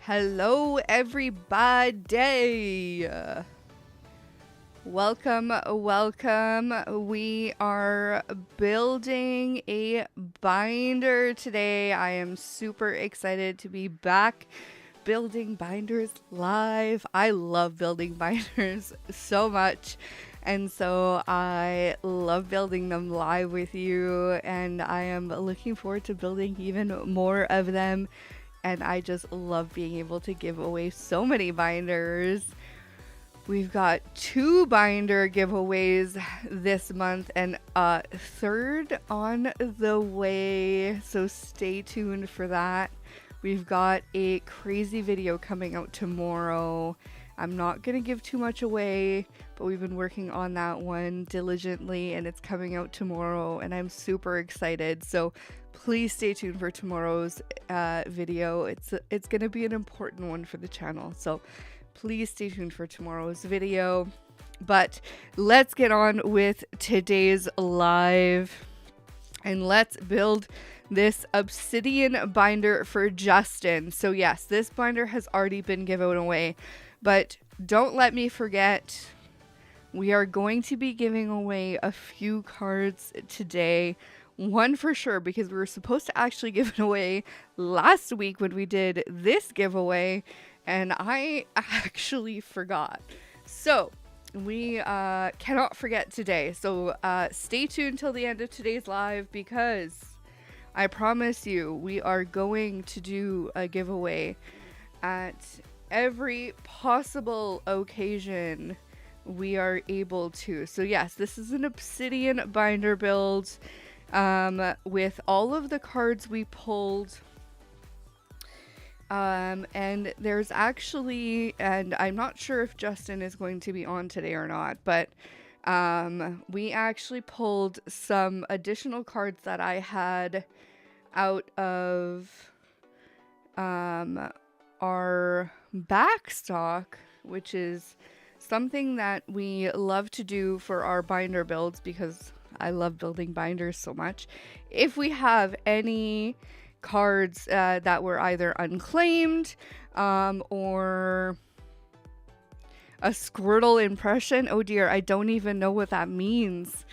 Hello, everybody. Welcome. We are building a binder today. I am super excited to be back building binders live. I love building binders so much. And so I love building them live with you. And I am looking forward to building even more of them. And I just love being able to give away so many binders. We've got 2 binder giveaways this month and a 3rd on the way. So stay tuned for that. We've got a crazy video coming out tomorrow. I'm not going to give too much away, but we've been working on that one diligently and it's coming out tomorrow and I'm super excited. So please stay tuned for tomorrow's video. It's going to be an important one for the channel. So please stay tuned for tomorrow's video. But let's get on with today's live and let's build this obsidian binder for Justin. So yes, this binder has already been given away, but don't let me forget, we are going to be giving away a few cards today. One for sure, because we were supposed to actually give it away last week when we did this giveaway, and I actually forgot. So we cannot forget today. So stay tuned till the end of today's live, because I promise you we are going to do a giveaway at every possible occasion we are able to. So yes, this is an obsidian binder build with all of the cards we pulled. And there's actually, and I'm not sure if Justin is going to be on today or not, but we actually pulled some additional cards that I had out of our back stock, which is something that we love to do for our binder builds because I love building binders so much. If we have any cards that were either unclaimed or a Squirtle impression. Oh dear, I don't even know what that means.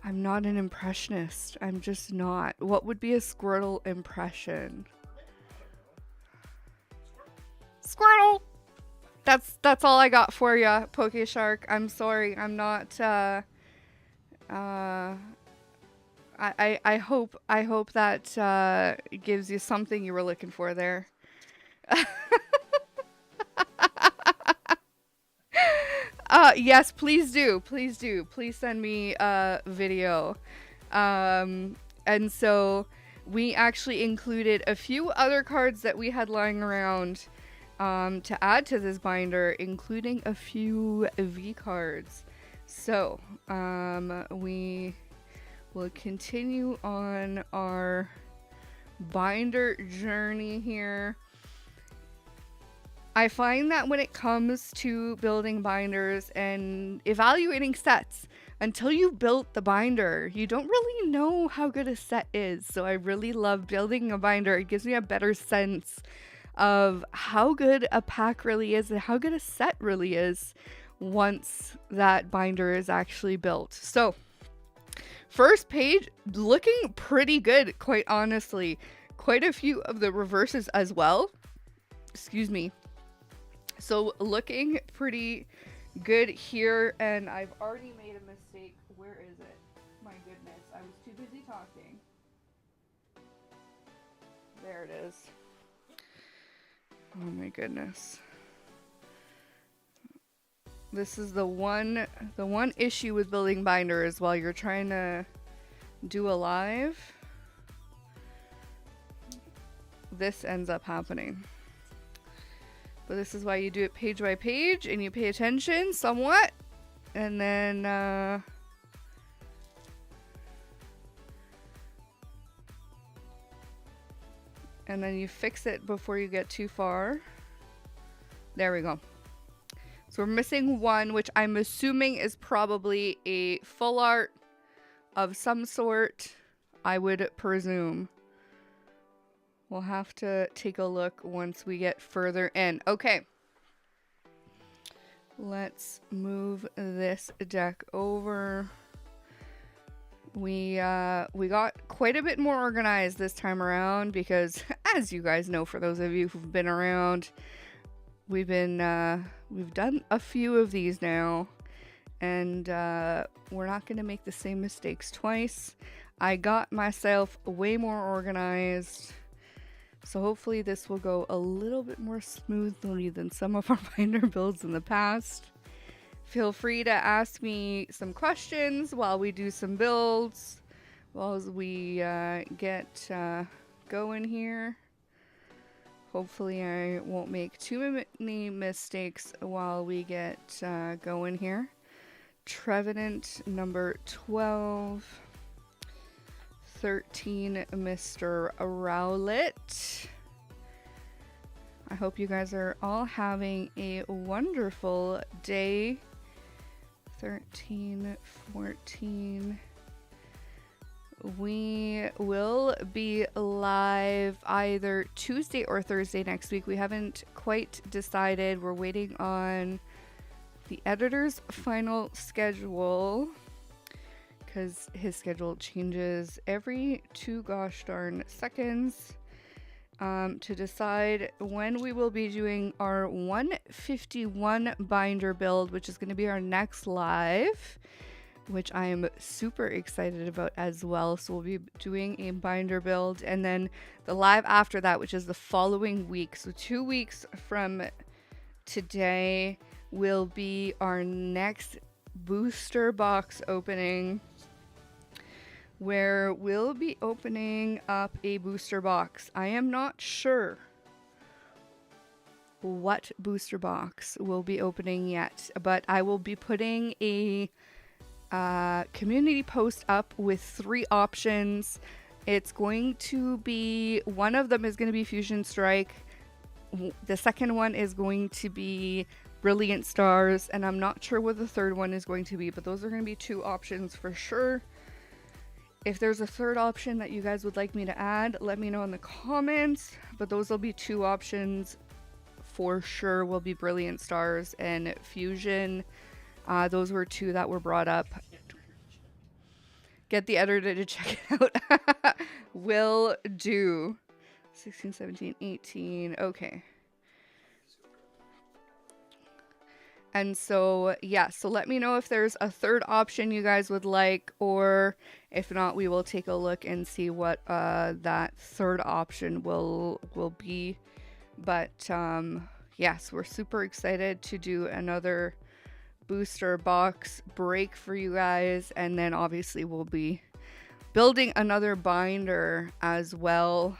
I'm not an impressionist. I'm just not. What would be a Squirtle impression? Squirtle! That's all I got for ya, PokeShark. I'm sorry. I'm not I hope that gives you something you were looking for there. Yes, please do. Please do. Please send me a video. And so we actually included a few other cards that we had lying around to add to this binder, including a few V cards. So we will continue on our binder journey here. I find that when it comes to building binders and evaluating sets, until you've built the binder, you don't really know how good a set is. So I really love building a binder. It gives me a better sense of how good a pack really is and how good a set really is once that binder is actually built. So first page looking pretty good, quite honestly. Quite a few of the reverses as well. Excuse me. So looking pretty good here, and I've already made a mistake. Where is it? My goodness, I was too busy talking. There it is. Oh my goodness. This is the one issue with building binders while you're trying to do a live. This ends up happening. But this is why you do it page by page and you pay attention somewhat. And then you fix it before you get too far. There we go. So we're missing one, which I'm assuming is probably a full art of some sort, I would presume. We'll have to take a look once we get further in. Okay. Let's move this deck over. We got quite a bit more organized this time around because, as you guys know, for those of you who've been around, we've done a few of these now, and we're not going to make the same mistakes twice. I got myself way more organized, so hopefully this will go a little bit more smoothly than some of our binder builds in the past. Feel free to ask me some questions while we do some builds, while we get going here. Hopefully I won't make too many mistakes while we get going here. Trevenant number 12. 13, Mr. Rowlett. I hope you guys are all having a wonderful day. 13, 14. We will be live either Tuesday or Thursday next week. We haven't quite decided. We're waiting on the editor's final schedule because his schedule changes every 2 gosh darn seconds. To decide when we will be doing our 151 binder build, which is going to be our next live, which I am super excited about as well. So we'll be doing a binder build, and then the live after that, which is the following week. So 2 weeks from today will be our next booster box opening, where we'll be opening up a booster box. I am not sure what booster box we'll be opening yet, but I will be putting a community post up with 3 options. It's going to be, one of them is going to be Fusion Strike. The second one is going to be Brilliant Stars, and I'm not sure what the third one is going to be, but those are going to be 2 options for sure. If there's a third option that you guys would like me to add, let me know in the comments. But those will be 2 options for sure. Will be Brilliant Stars and Fusion. Those were 2 that were brought up. Get the editor to check it out. Will do. 16, 17, 18. Okay. And so, yeah, so let me know if there's a third option you guys would like, or if not, we will take a look and see what that third option will be. But yes, we're super excited to do another booster box break for you guys, and then obviously we'll be building another binder as well.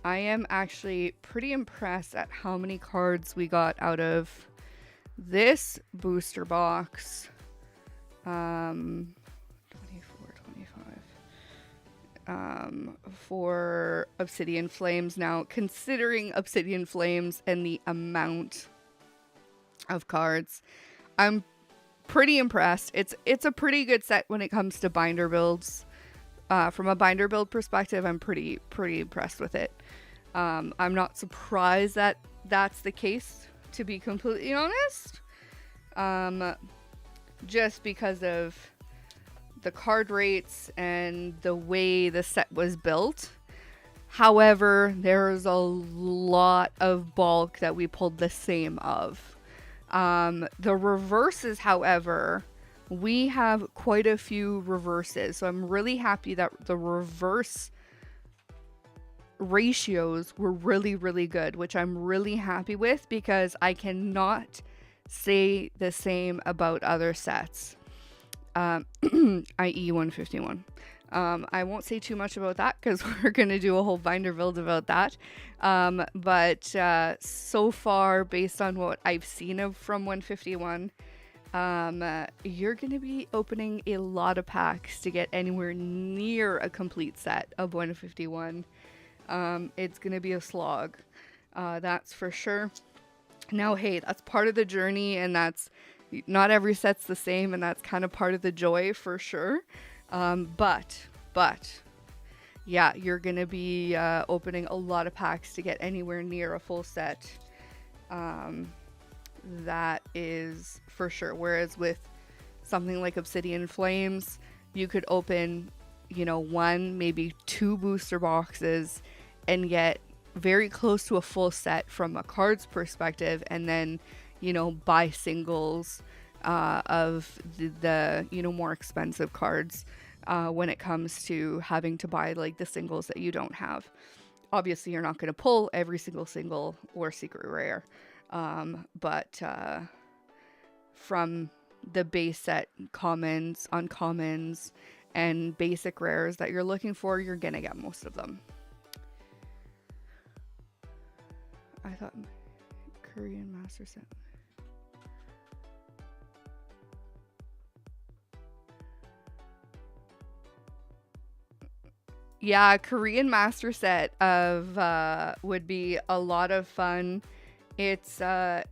I am actually pretty impressed at how many cards we got out of this booster box. 24, 25. For Obsidian Flames. Now, considering Obsidian Flames and the amount of cards, I'm pretty impressed. It's a pretty good set when it comes to binder builds. From a binder build perspective, I'm pretty impressed with it. I'm not surprised that that's the case, to be completely honest. Just because of the card rates and the way the set was built. However, there's a lot of bulk that we pulled the same of. The reverses, however, we have quite a few reverses. So I'm really happy that the reverse ratios were really good, which I'm really happy with, because I cannot say the same about other sets, i.e. 151. I won't say too much about that because we're going to do a whole binder build about that. But so far, based on what I've seen of from 151, you're going to be opening a lot of packs to get anywhere near a complete set of 151. It's going to be a slog. That's for sure. Now, hey, that's part of the journey, and that's not every set's the same, and that's kind of part of the joy for sure. But yeah, you're gonna be opening a lot of packs to get anywhere near a full set. That is for sure. Whereas with something like Obsidian Flames, you could open, you know, one, maybe two booster boxes and get very close to a full set from a cards perspective, and then, you know, buy singles of the you know, more expensive cards when it comes to having to buy like the singles that you don't have. Obviously, you're not going to pull every single or secret rare, but from the base set commons, uncommons, and basic rares that you're looking for, you're gonna get most of them. I thought Korean Master Set. Yeah, Korean Master Set of would be a lot of fun. It's a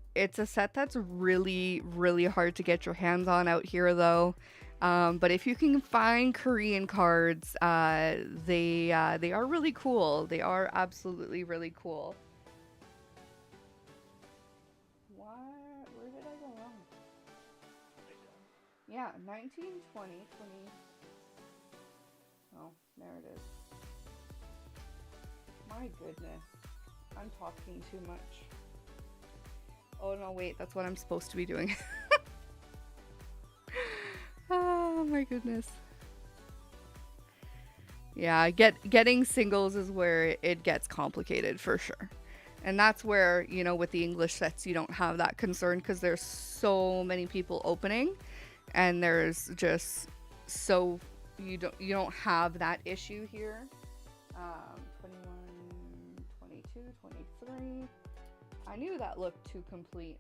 set that's really hard to get your hands on out here though. But if you can find Korean cards, they are really cool. They are absolutely really cool. What? Where did I go wrong? Yeah, 19, 20, 20. Oh, there it is. My goodness. I'm talking too much. Oh no, wait, that's what I'm supposed to be doing. Oh my goodness. Yeah, getting singles is where it gets complicated for sure. And that's where, you know, with the English sets, you don't have that concern because there's so many people opening, and there's just so you don't have that issue here. 21, 22, 23. I knew that looked too complete.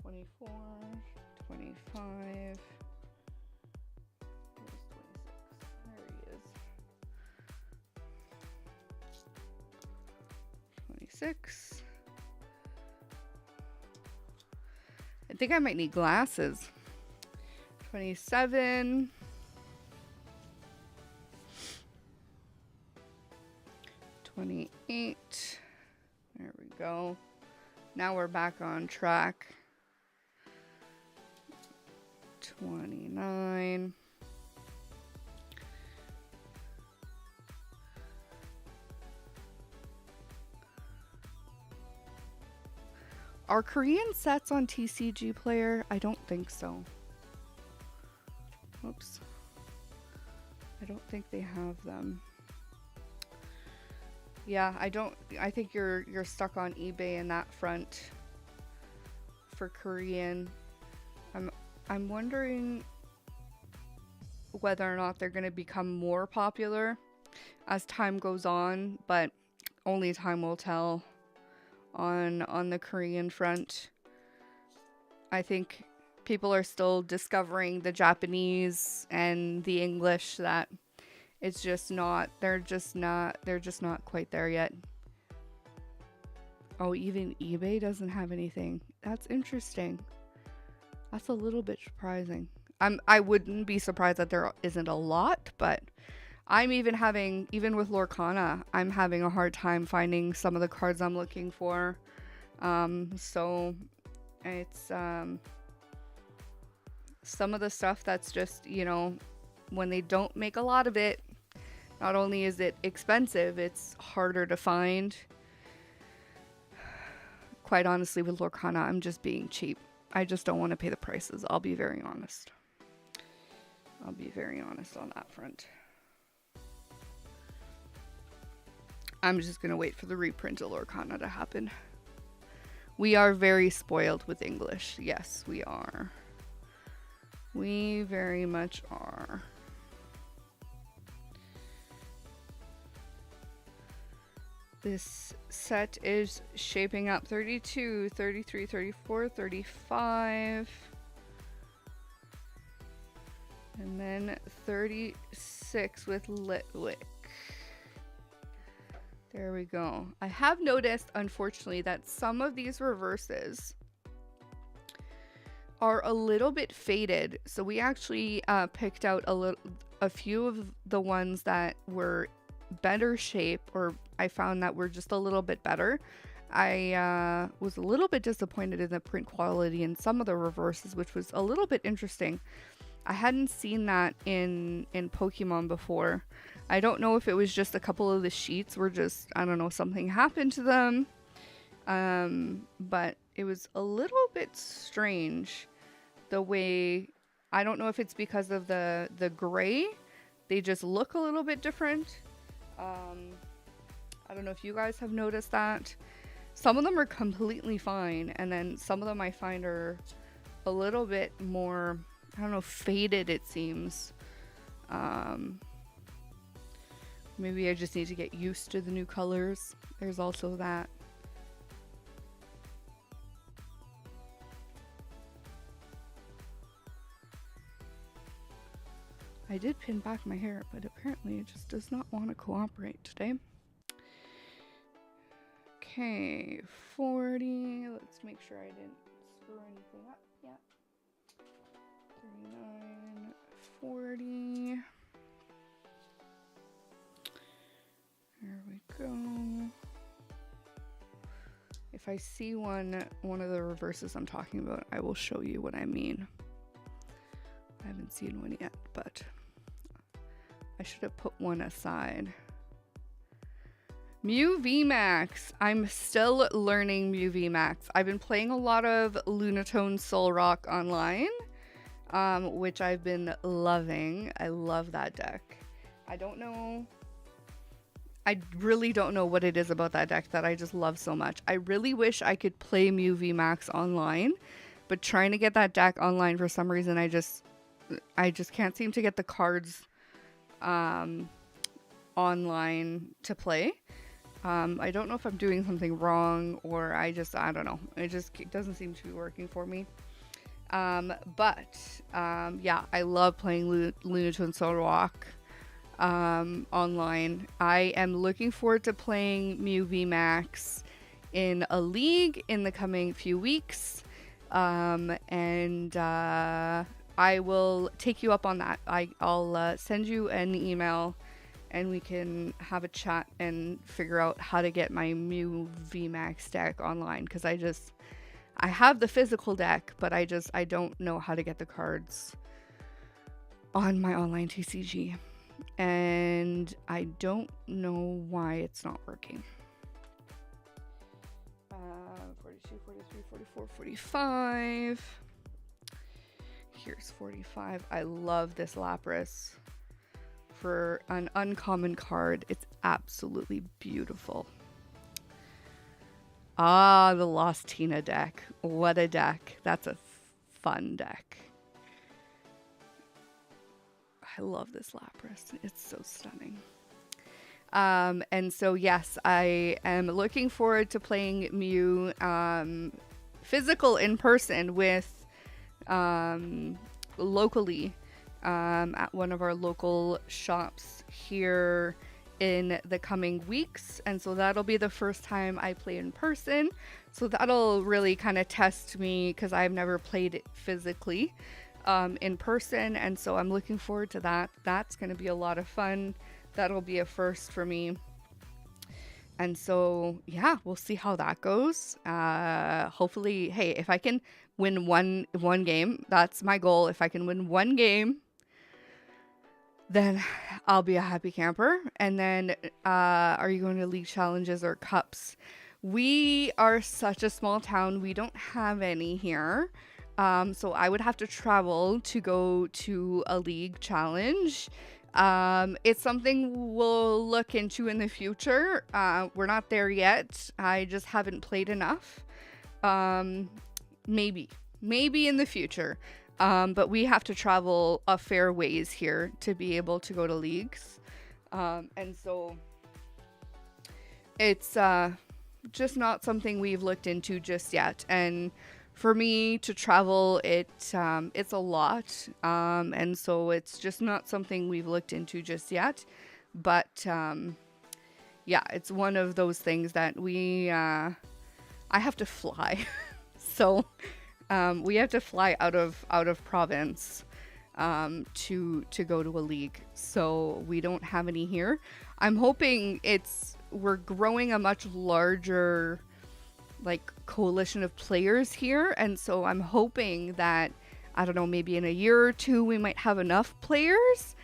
24, 25. Where's 26? There he is. 26. I think I might need glasses. 27. 28. There we go. Now we're back on track. 29. Are Korean sets on TCG Player? I don't think so. Oops. I don't think they have them. Yeah, I think you're stuck on eBay in that front for Korean. I'm wondering whether or not they're going to become more popular as time goes on, but only time will tell on the Korean front. I think people are still discovering the Japanese and the English, that it's just not, they're just not quite there yet. Oh, even eBay doesn't have anything. That's interesting. That's a little bit surprising. I wouldn't be surprised that there isn't a lot, but I'm even with Lorcana, I'm having a hard time finding some of the cards I'm looking for. So it's some of the stuff that's just, you know, when they don't make a lot of it, not only is it expensive, it's harder to find. Quite honestly, with Lorcana, I'm just being cheap. I just don't want to pay the prices. I'll be very honest. I'll be very honest on that front. I'm just going to wait for the reprint of Lorcana to happen. We are very spoiled with English. Yes, we are. We very much are. This set is shaping up 32, 33, 34, 35. And then 36 with Litwick. There we go. I have noticed, unfortunately, that some of these reverses are a little bit faded. So we actually picked out a few of the ones that were better shape, or I found that were just a little bit better. I was a little bit disappointed in the print quality in some of the reverses, which was a little bit interesting. I hadn't seen that in Pokemon before. I don't know if it was just a couple of the sheets were just, I don't know, something happened to them. But it was a little bit strange the way, I don't know if it's because of the gray. They just look a little bit different. I don't know if you guys have noticed that. Some of them are completely fine, and then some of them I find are a little bit more, I don't know, faded, it seems. Maybe I just need to get used to the new colors. There's also that. I did pin back my hair, but apparently it just does not want to cooperate today. Okay, 40. Let's make sure I didn't screw anything up. Yeah. 39, 40. There we go. If I see one of the reverses I'm talking about, I will show you what I mean. I haven't seen one yet, but I should have put one aside. Mew VMAX. I'm still learning Mew VMAX. I've been playing a lot of Lunatone Soul Rock online, which I've been loving. I love that deck. I really don't know what it is about that deck that I just love so much. I really wish I could play Mew VMAX online, but trying to get that deck online for some reason, I just can't seem to get the cards online to play. I don't know if I'm doing something wrong, or I don't know. It doesn't seem to be working for me. Yeah, I love playing Lunatone Soul Rock online. I am looking forward to playing Mew VMAX in a league in the coming few weeks. I will take you up on that. I'll send you an email and we can have a chat and figure out how to get my Mew VMAX deck online, because I have the physical deck, but I don't know how to get the cards on my online TCG, and I don't know why it's not working. 42, 43, 44, 45. Here's 45. I love this Lapras. For an uncommon card, it's absolutely beautiful. Ah, the Lost Tina deck. What a deck. That's a fun deck. I love this Lapras. It's so stunning. And so, yes, I am looking forward to playing Mew physical in person with locally at one of our local shops here in the coming weeks. And so that'll be the first time I play in person. So that'll really kind of test me, because I've never played it physically in person. And so I'm looking forward to that. That's going to be a lot of fun. That'll be a first for me. And so, yeah, we'll see how that goes. Hopefully, hey, if I can win one game, that's my goal. If I can win one game, then I'll be a happy camper. And then, are you going to league challenges or cups? We are such a small town. We don't have any here. So I would have to travel to go to a league challenge. It's something we'll look into in the future. We're not there yet. I just haven't played enough. Maybe in the future. But we have to travel a fair ways here to be able to go to leagues. And so it's just not something we've looked into just yet. And for me to travel, it's a lot. And so it's just not something we've looked into just yet. But yeah, it's one of those things that I have to fly. So We have to fly out of province to go to a league, so we don't have any here. I'm hoping we're growing a much larger like coalition of players here, and so I'm hoping that, I don't know, maybe in a year or two we might have enough players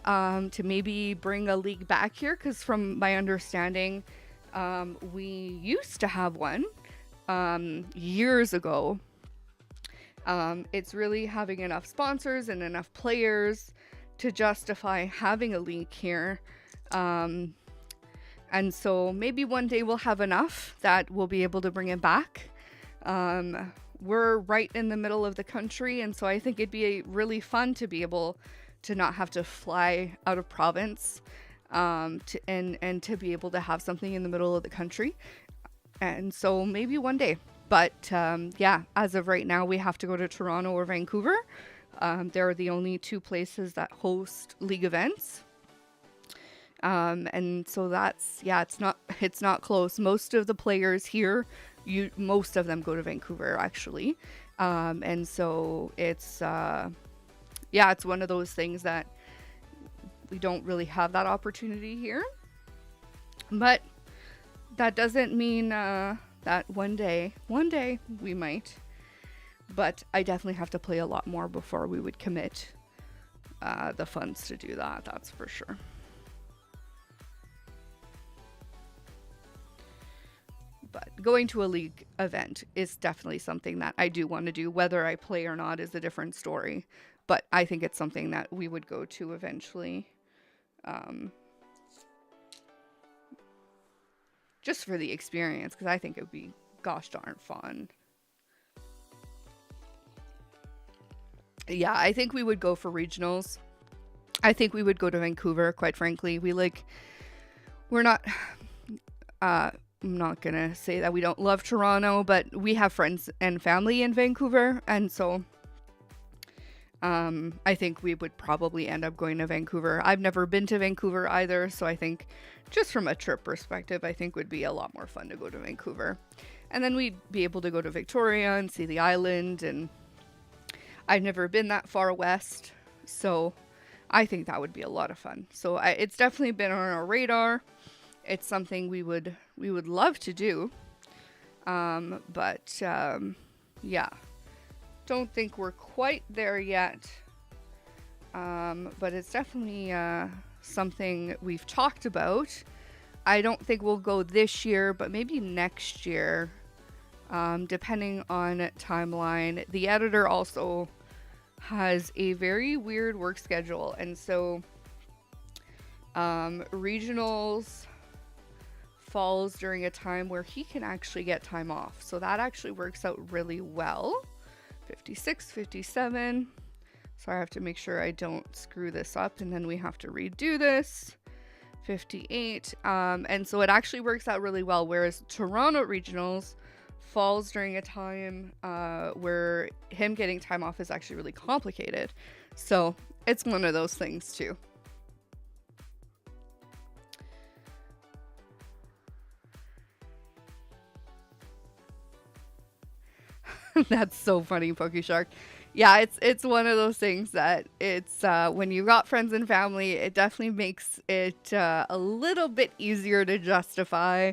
to maybe bring a league back here, because from my understanding, we used to have one years ago. It's really having enough sponsors and enough players to justify having a league here. And so maybe one day we'll have enough that we'll be able to bring it back. We're right in the middle of the country, and so I think it'd be really fun to be able to not have to fly out of province, and to be able to have something in the middle of the country. And so maybe one day. But yeah, as of right now, we have to go to Toronto or Vancouver. They're the only two places that host league events. And so that's, yeah, it's not close. Most of the players here, most of them go to Vancouver, actually. And so it's, yeah, it's one of those things that we don't really have that opportunity here. But that doesn't mean that one day we might. But I definitely have to play a lot more before we would commit the funds to do that. That's for sure. But going to a league event is definitely something that I do want to do. Whether I play or not is a different story. But I think it's something that we would go to eventually. Just for the experience, because I think it would be gosh darn fun. Yeah, I think we would go for regionals. I think we would go to Vancouver, quite frankly. We're not... I'm not gonna say that we don't love Toronto, but we have friends and family in Vancouver, and so I think we would probably end up going to Vancouver. I've never been to Vancouver either, so I think just from a trip perspective, I think would be a lot more fun to go to Vancouver. And then we'd be able to go to Victoria and see the island, and I've never been that far west, so I think that would be a lot of fun. So it's definitely been on our radar. It's something we would love to do, but yeah, don't think we're quite there yet, but it's definitely something we've talked about. I don't think we'll go this year, but maybe next year, depending on timeline. The editor also has a very weird work schedule, and so regionals falls during a time where he can actually get time off. So that actually works out really well. 56, 57. So I have to make sure I don't screw this up, and then we have to redo this. 58. And so it actually works out really well, whereas Toronto regionals falls during a time where him getting time off is actually really complicated. So it's one of those things too. That's so funny, PokeShark. Yeah, it's one of those things that it's when you've got friends and family, it definitely makes it a little bit easier to justify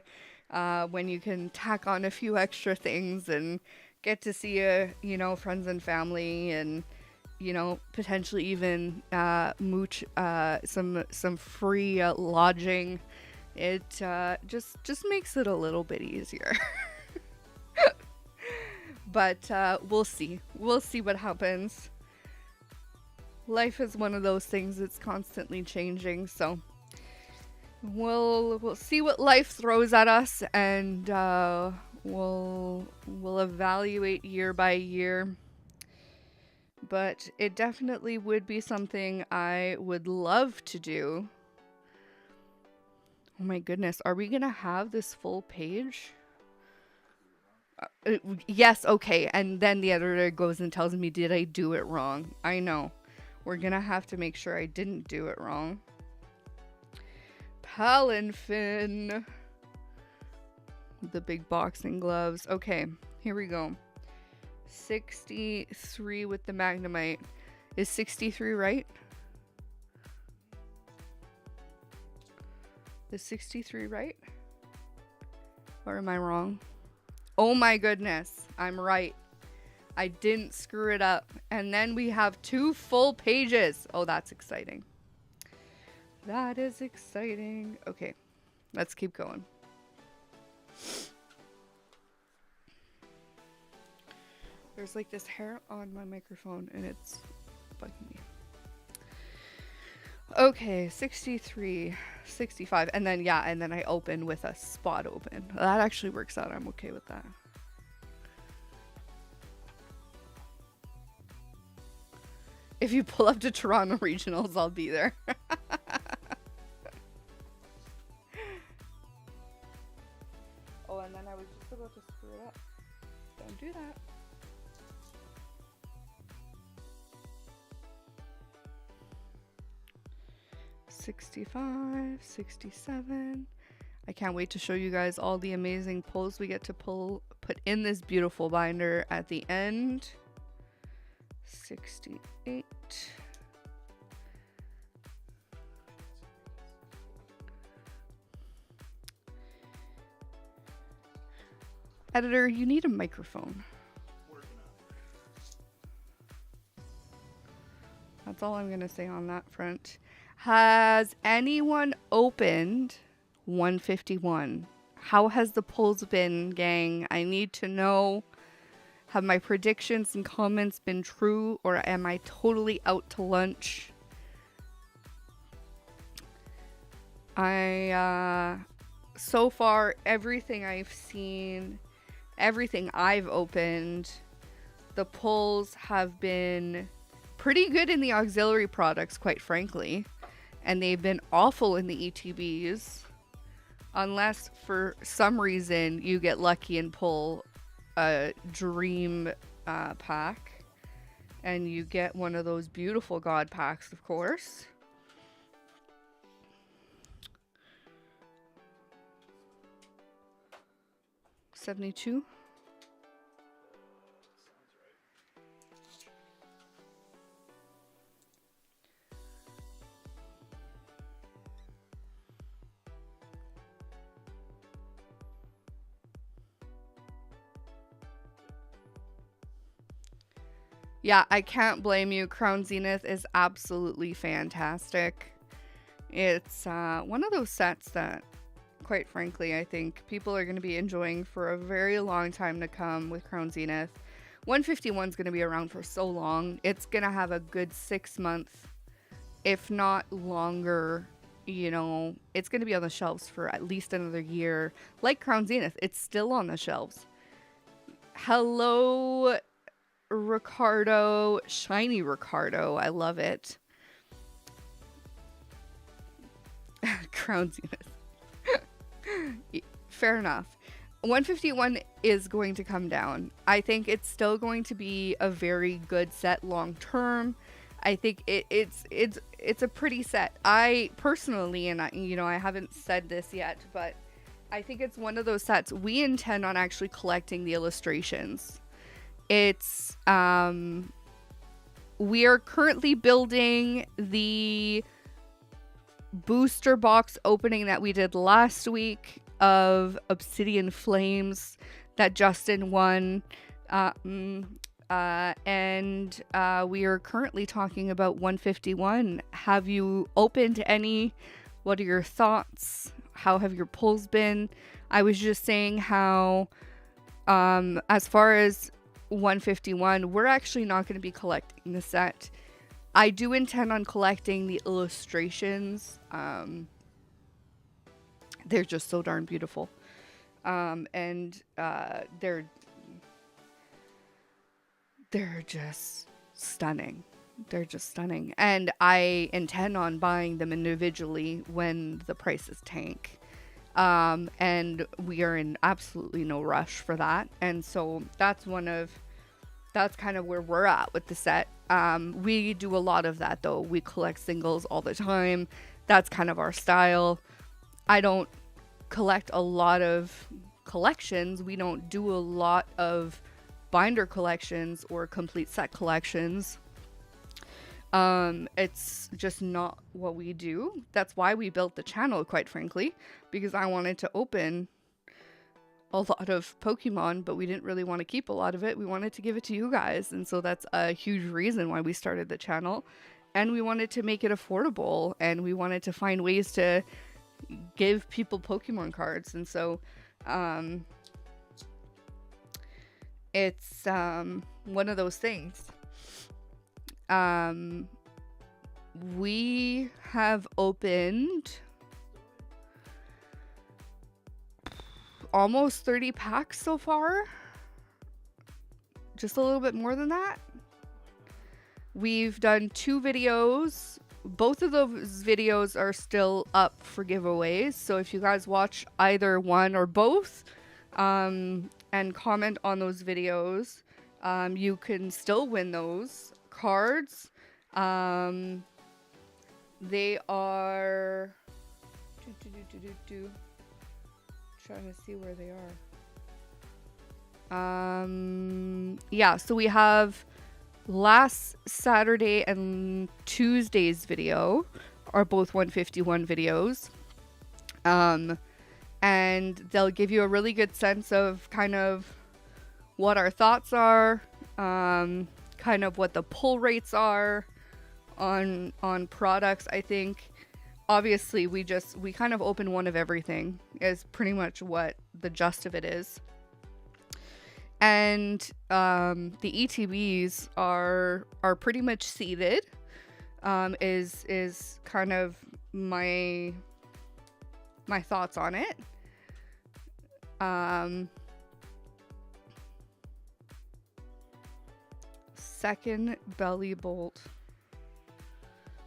when you can tack on a few extra things and get to see friends and family, and potentially even mooch some free lodging. It just makes it a little bit easier. But we'll see. We'll see what happens. Life is one of those things that's constantly changing, so we'll see what life throws at us, and we'll evaluate year by year. But it definitely would be something I would love to do. Oh my goodness, are we gonna have this full page? Yes, okay. And then the editor goes and tells me, did I do it wrong? I know. We're gonna have to make sure I didn't do it wrong. Palinfin. The big boxing gloves. Okay, here we go. 63 with the Magnemite. Is 63 right? Is 63 right? Or am I wrong? Oh my goodness, I'm right. I didn't screw it up. And then we have 2 full pages. Oh, that's exciting. That is exciting. Okay, let's keep going. There's like this hair on my microphone and it's bugging me. Okay, 63, 65, and then yeah, and then I open with a spot open. That actually works out. I'm okay with that. If you pull up to Toronto Regionals, I'll be there. Oh, and then I was just about to screw it up. Don't do that. $65, $67. I can't wait to show you guys all the amazing pulls we get to put in this beautiful binder at the end. 68. Editor, you need a microphone. That's all I'm gonna say on that front. Has anyone opened 151? How has the pulls been, gang? I need to know. Have my predictions and comments been true, or am I totally out to lunch? So far, everything I've seen, everything I've opened, the pulls have been pretty good in the auxiliary products, quite frankly. And they've been awful in the ETBs. Unless for some reason you get lucky and pull a dream pack. And you get one of those beautiful God packs, of course. $72. Yeah, I can't blame you. Crown Zenith is absolutely fantastic. It's one of those sets that, quite frankly, I think people are going to be enjoying for a very long time to come with Crown Zenith. 151 is going to be around for so long. It's going to have a good 6 months, if not longer. You know, it's going to be on the shelves for at least another year. Like Crown Zenith, it's still on the shelves. Hello, Ricardo, shiny Ricardo, I love it. Crown Zenith. Fair enough. 151 is going to come down. I think it's still going to be a very good set long term. I think it's a pretty set. I personally, and I haven't said this yet, but I think it's one of those sets we intend on actually collecting the illustrations. It's we are currently building the booster box opening that we did last week of Obsidian Flames that Justin won, and we are currently talking about 151. Have you opened any? What are your thoughts? How have your pulls been? I was just saying how as far as 151, we're actually not going to be collecting the set. I do intend on collecting the illustrations. They're just so darn beautiful. And they're just stunning. They're just stunning. And I intend on buying them individually when the prices tank. And we are in absolutely no rush for that. And so that's kind of where we're at with the set. We do a lot of that though. We collect singles all the time. That's kind of our style. I don't collect a lot of collections. We don't do a lot of binder collections or complete set collections. It's just not what we do. That's why we built the channel, quite frankly, because I wanted to open a lot of Pokemon, but we didn't really want to keep a lot of it. We wanted to give it to you guys, and so that's a huge reason why we started the channel. And we wanted to make it affordable, and we wanted to find ways to give people Pokemon cards. And so it's one of those things. We have opened almost 30 packs so far. Just a little bit more than that. We've done 2 videos. Both of those videos are still up for giveaways. So if you guys watch either one or both, and comment on those videos, you can still win those cards. They are trying to see where they are. Yeah, so we have last Saturday and Tuesday's video are both 151 videos. And they'll give you a really good sense of kind of what our thoughts are, kind of what the pull rates are on products. I think obviously we kind of open one of everything is pretty much what the gist of it is. And the ETBs are pretty much seeded, is kind of my thoughts on it. Second belly bolt.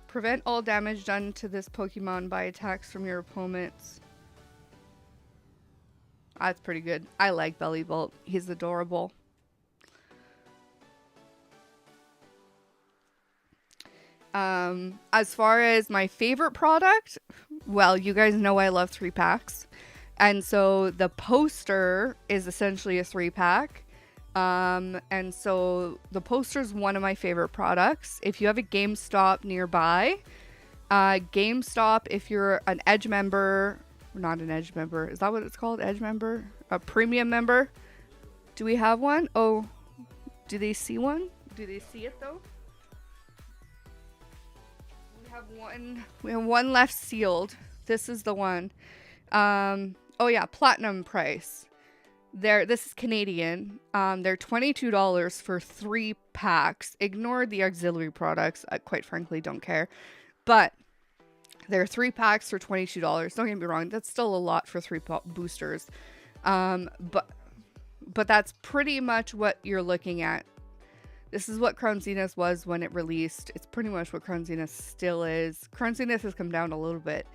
Prevent all damage done to this Pokemon by attacks from your opponents. That's pretty good. I like Belly Bolt. He's adorable. As far as my favorite product, well, you guys know I love 3-packs. And so the poster is essentially a 3-pack. And so the poster is one of my favorite products. If you have a GameStop nearby, GameStop, if you're an Edge member, not an Edge member, is that what it's called? Edge member? A premium member? Do we have one? Oh, do they see one? Do they see it though? We have one left sealed. This is the one. Oh yeah, platinum price. This is Canadian. They're $22 for 3 packs. Ignore the auxiliary products. I quite frankly don't care. But they're 3 packs for $22. Don't get me wrong. That's still a lot for 3 boosters. But that's pretty much what you're looking at. This is what Crown Zenith was when it released. It's pretty much what Crown Zenith still is. Crown Zenith has come down a little bit.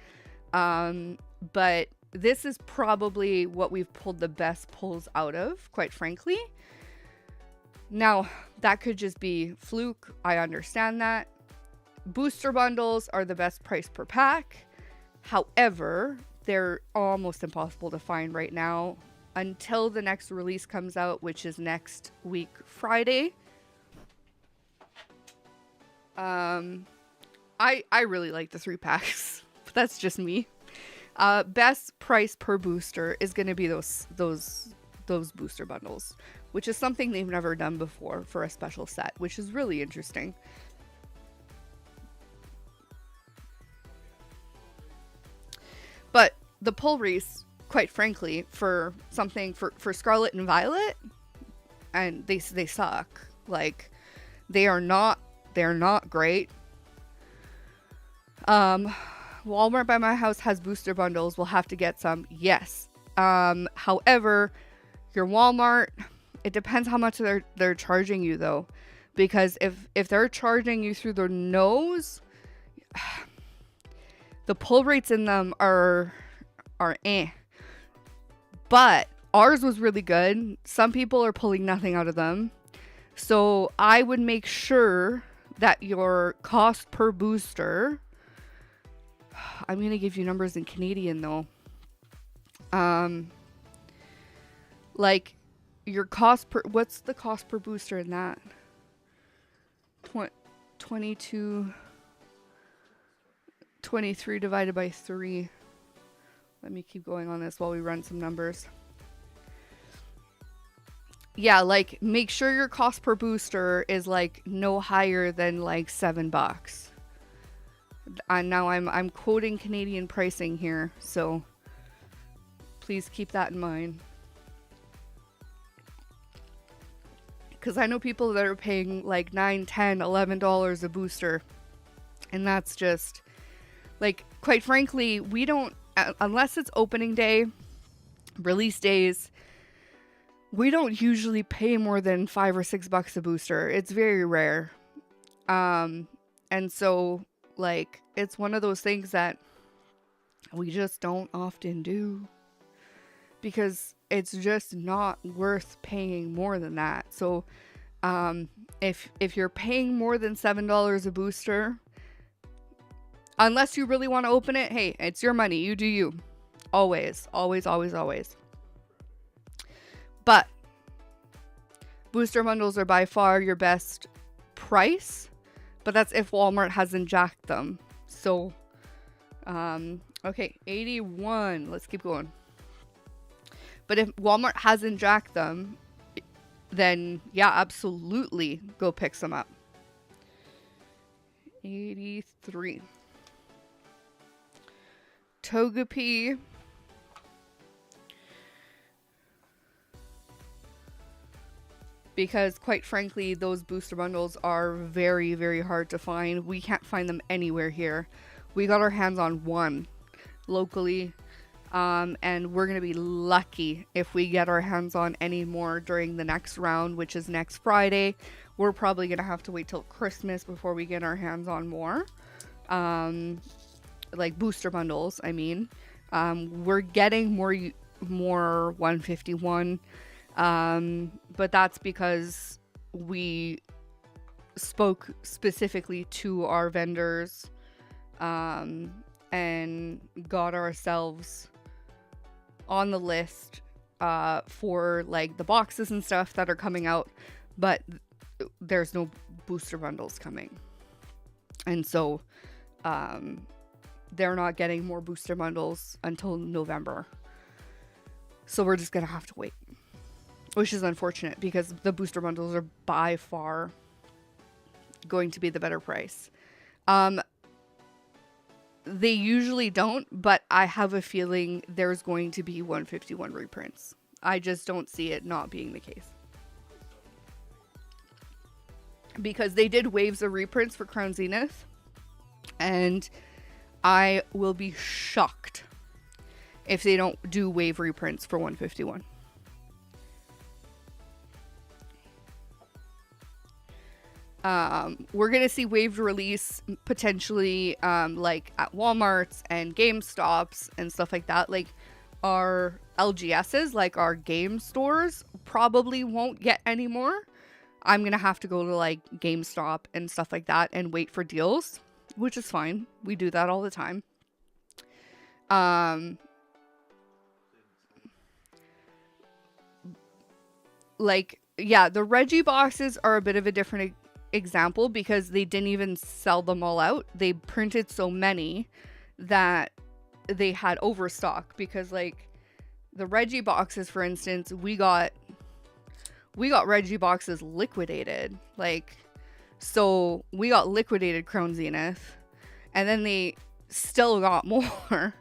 But this is probably what we've pulled the best pulls out of, quite frankly. Now, that could just be fluke. I understand that. Booster bundles are the best price per pack. However, they're almost impossible to find right now until the next release comes out, which is next week, Friday. I really like the 3 packs. But that's just me. Best price per booster is going to be those booster bundles, which is something they've never done before for a special set, which is really interesting. But the pull rates, quite frankly, for something for Scarlet and Violet, and they suck. Like, they're not great. Walmart by my house has booster bundles. We'll have to get some. Yes. However, your Walmart, it depends how much they're charging you though, because if they're charging you through their nose, the pull rates in them are eh. But ours was really good. Some people are pulling nothing out of them. So I would make sure that your cost per booster, I'm going to give you numbers in Canadian though. Like your cost per, what's the cost per booster in that? 22, 23 divided by 3. Let me keep going on this while we run some numbers. Yeah, like make sure your cost per booster is like no higher than like $7. And now I'm quoting Canadian pricing here, so please keep that in mind. Because I know people that are paying like $9, $10, $11 a booster. And that's just, like, quite frankly, we don't, unless it's opening day, release days, we don't usually pay more than $5 or $6 a booster. It's very rare. And so, like, it's one of those things that we just don't often do. Because it's just not worth paying more than that. So if you're paying more than $7 a booster, unless you really want to open it, hey, it's your money. You do you. Always, always, always, always. But booster bundles are by far your best price. But that's if Walmart hasn't jacked them. So, okay, 81. Let's keep going. But if Walmart hasn't jacked them, then yeah, absolutely go pick some up. 83. Togepi. Because quite frankly, those booster bundles are very, very hard to find. We can't find them anywhere here. We got our hands on one locally. And we're going to be lucky if we get our hands on any more during the next round, which is next Friday. We're probably going to have to wait till Christmas before we get our hands on more. Like booster bundles, I mean. We're getting more 151. But that's because we spoke specifically to our vendors and got ourselves on the list for like the boxes and stuff that are coming out, but there's no booster bundles coming, and so they're not getting more booster bundles until November, so we're just gonna have to wait, which is unfortunate because the booster bundles are by far going to be the better price. They usually don't, but I have a feeling there's going to be 151 reprints. I just don't see it not being the case. Because they did waves of reprints for Crown Zenith. And I will be shocked if they don't do wave reprints for 151. We're going to see wave release potentially like at Walmarts and GameStops and stuff like that. Like our LGSs, like our game stores, probably won't get any more. I'm going to have to go to like GameStop and stuff like that and wait for deals, which is fine. We do that all the time. Like, yeah, the Reggie boxes are a bit of a different example because they didn't even sell them all out. They printed so many that they had overstock, because like the Reggie boxes, for instance, we got Reggie boxes liquidated. Like, so we got liquidated Crown Zenith, and then they still got more.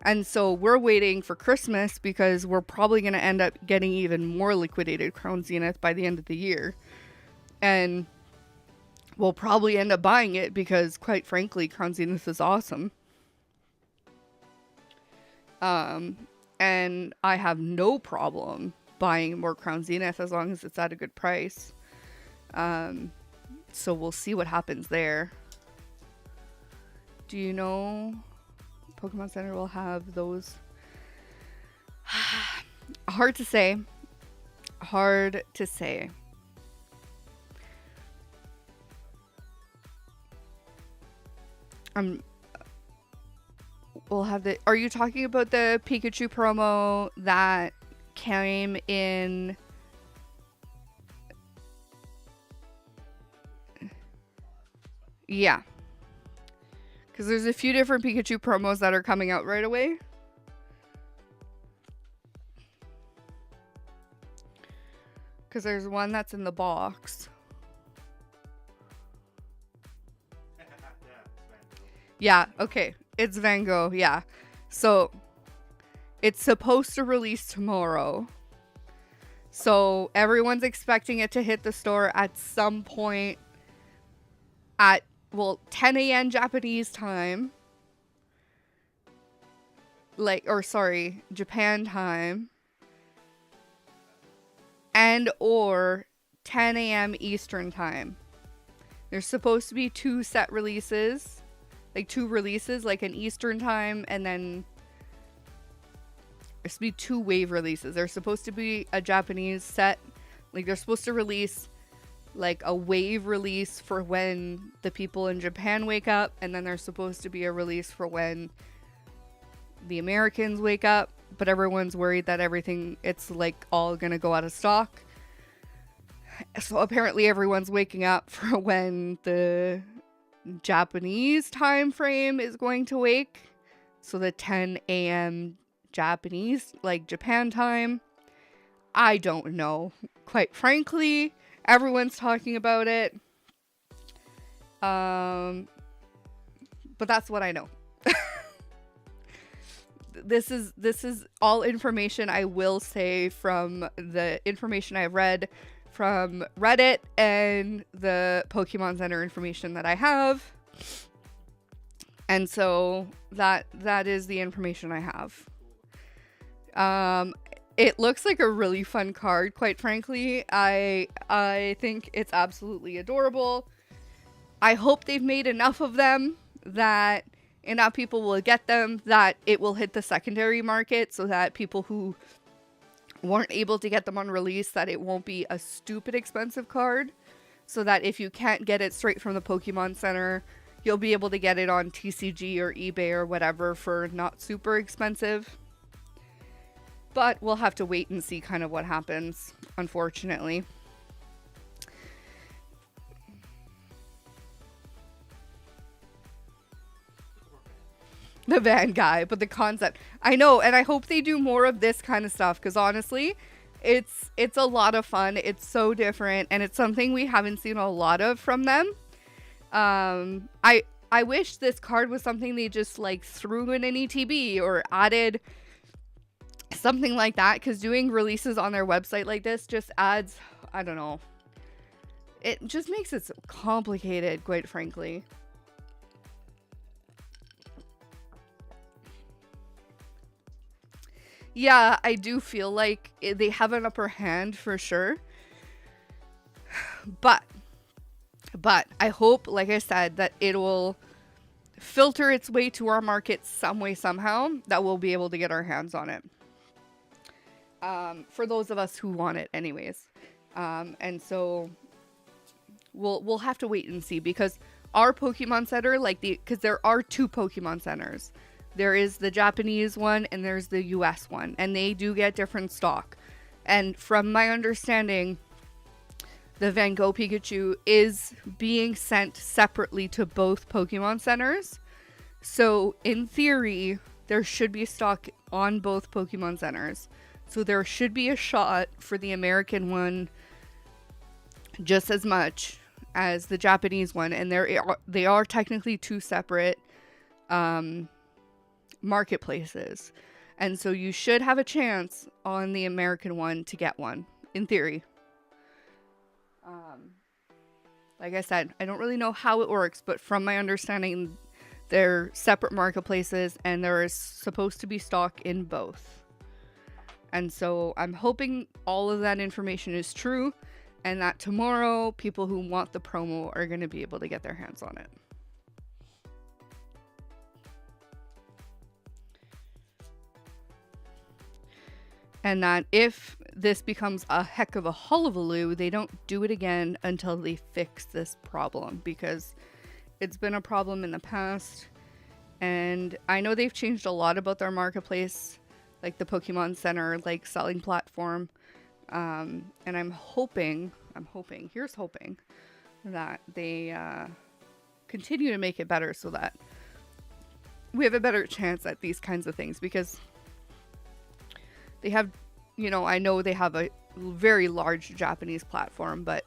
And so we're waiting for Christmas because we're probably going to end up getting even more liquidated Crown Zenith by the end of the year. And we'll probably end up buying it because, quite frankly, Crown Zenith is awesome. And I have no problem buying more Crown Zenith as long as it's at a good price. So we'll see what happens there. Do you know Pokemon Center will have those? Hard to say. Hard to say. We'll have the. Are you talking about the Pikachu promo that came in Yeah. Because there's a few different Pikachu promos that are coming out right away. Because there's one that's in the box. Yeah, okay. It's Van Gogh, yeah. So, it's supposed to release tomorrow. So, everyone's expecting it to hit the store at some point at, well, 10 a.m. Japanese time. Japan time. And or 10 a.m. Eastern time. There's supposed to be two set releases. Like 2 releases, like an Eastern time, and then there's to be 2 wave releases. There's supposed to be a Japanese set. Like they're supposed to release like a wave release for when the people in Japan wake up, and then there's supposed to be a release for when the Americans wake up, but everyone's worried that it's like all gonna go out of stock. So apparently everyone's waking up for when the Japanese time frame is going to wake. So the 10 a.m. Japanese, like Japan time. I don't know. Quite frankly, everyone's talking about it. But that's what I know. This is all information I will say from the information I've read from Reddit and the Pokemon Center information that I have. And so that is the information I have. It looks like a really fun card, quite frankly. I think it's absolutely adorable. I hope they've made enough of them that enough people will get them, that it will hit the secondary market, so that people who weren't able to get them on release, that it won't be a stupid expensive card, so that if you can't get it straight from the Pokemon Center, you'll be able to get it on TCG or eBay or whatever for not super expensive. But we'll have to wait and see kind of what happens, unfortunately. The van guy, but the concept. I know, and I hope they do more of this kind of stuff, because honestly, it's a lot of fun. It's so different, and it's something we haven't seen a lot of from them. I wish this card was something they just like threw in an ETB or added something like that, because doing releases on their website like this just adds, I don't know, it just makes it so complicated, quite frankly. Yeah, I do feel like they have an upper hand for sure. But I hope, like I said, that it will filter its way to our market some way, somehow, that we'll be able to get our hands on it. For those of us who want it anyways. And so we'll have to wait and see, because our Pokemon Center, because there are 2 Pokemon Centers. There is the Japanese one and there's the US one, and they do get different stock. And from my understanding, the Van Gogh Pikachu is being sent separately to both Pokemon Centers. So in theory, there should be stock on both Pokemon Centers. So there should be a shot for the American one just as much as the Japanese one. And they are technically 2 separate marketplaces, and so you should have a chance on the American one to get one, in theory. Like I said, I don't really know how it works, but from my understanding, they're separate marketplaces, and there is supposed to be stock in both. And so I'm hoping all of that information is true, and that tomorrow people who want the promo are going to be able to get their hands on it. And that if this becomes a heck of a hullabaloo, they don't do it again until they fix this problem, because it's been a problem in the past. And I know they've changed a lot about their marketplace, like the Pokemon Center, like selling platform. And I'm hoping, here's hoping that they continue to make it better so that we have a better chance at these kinds of things, because they have, you know, I know they have a very large Japanese platform, but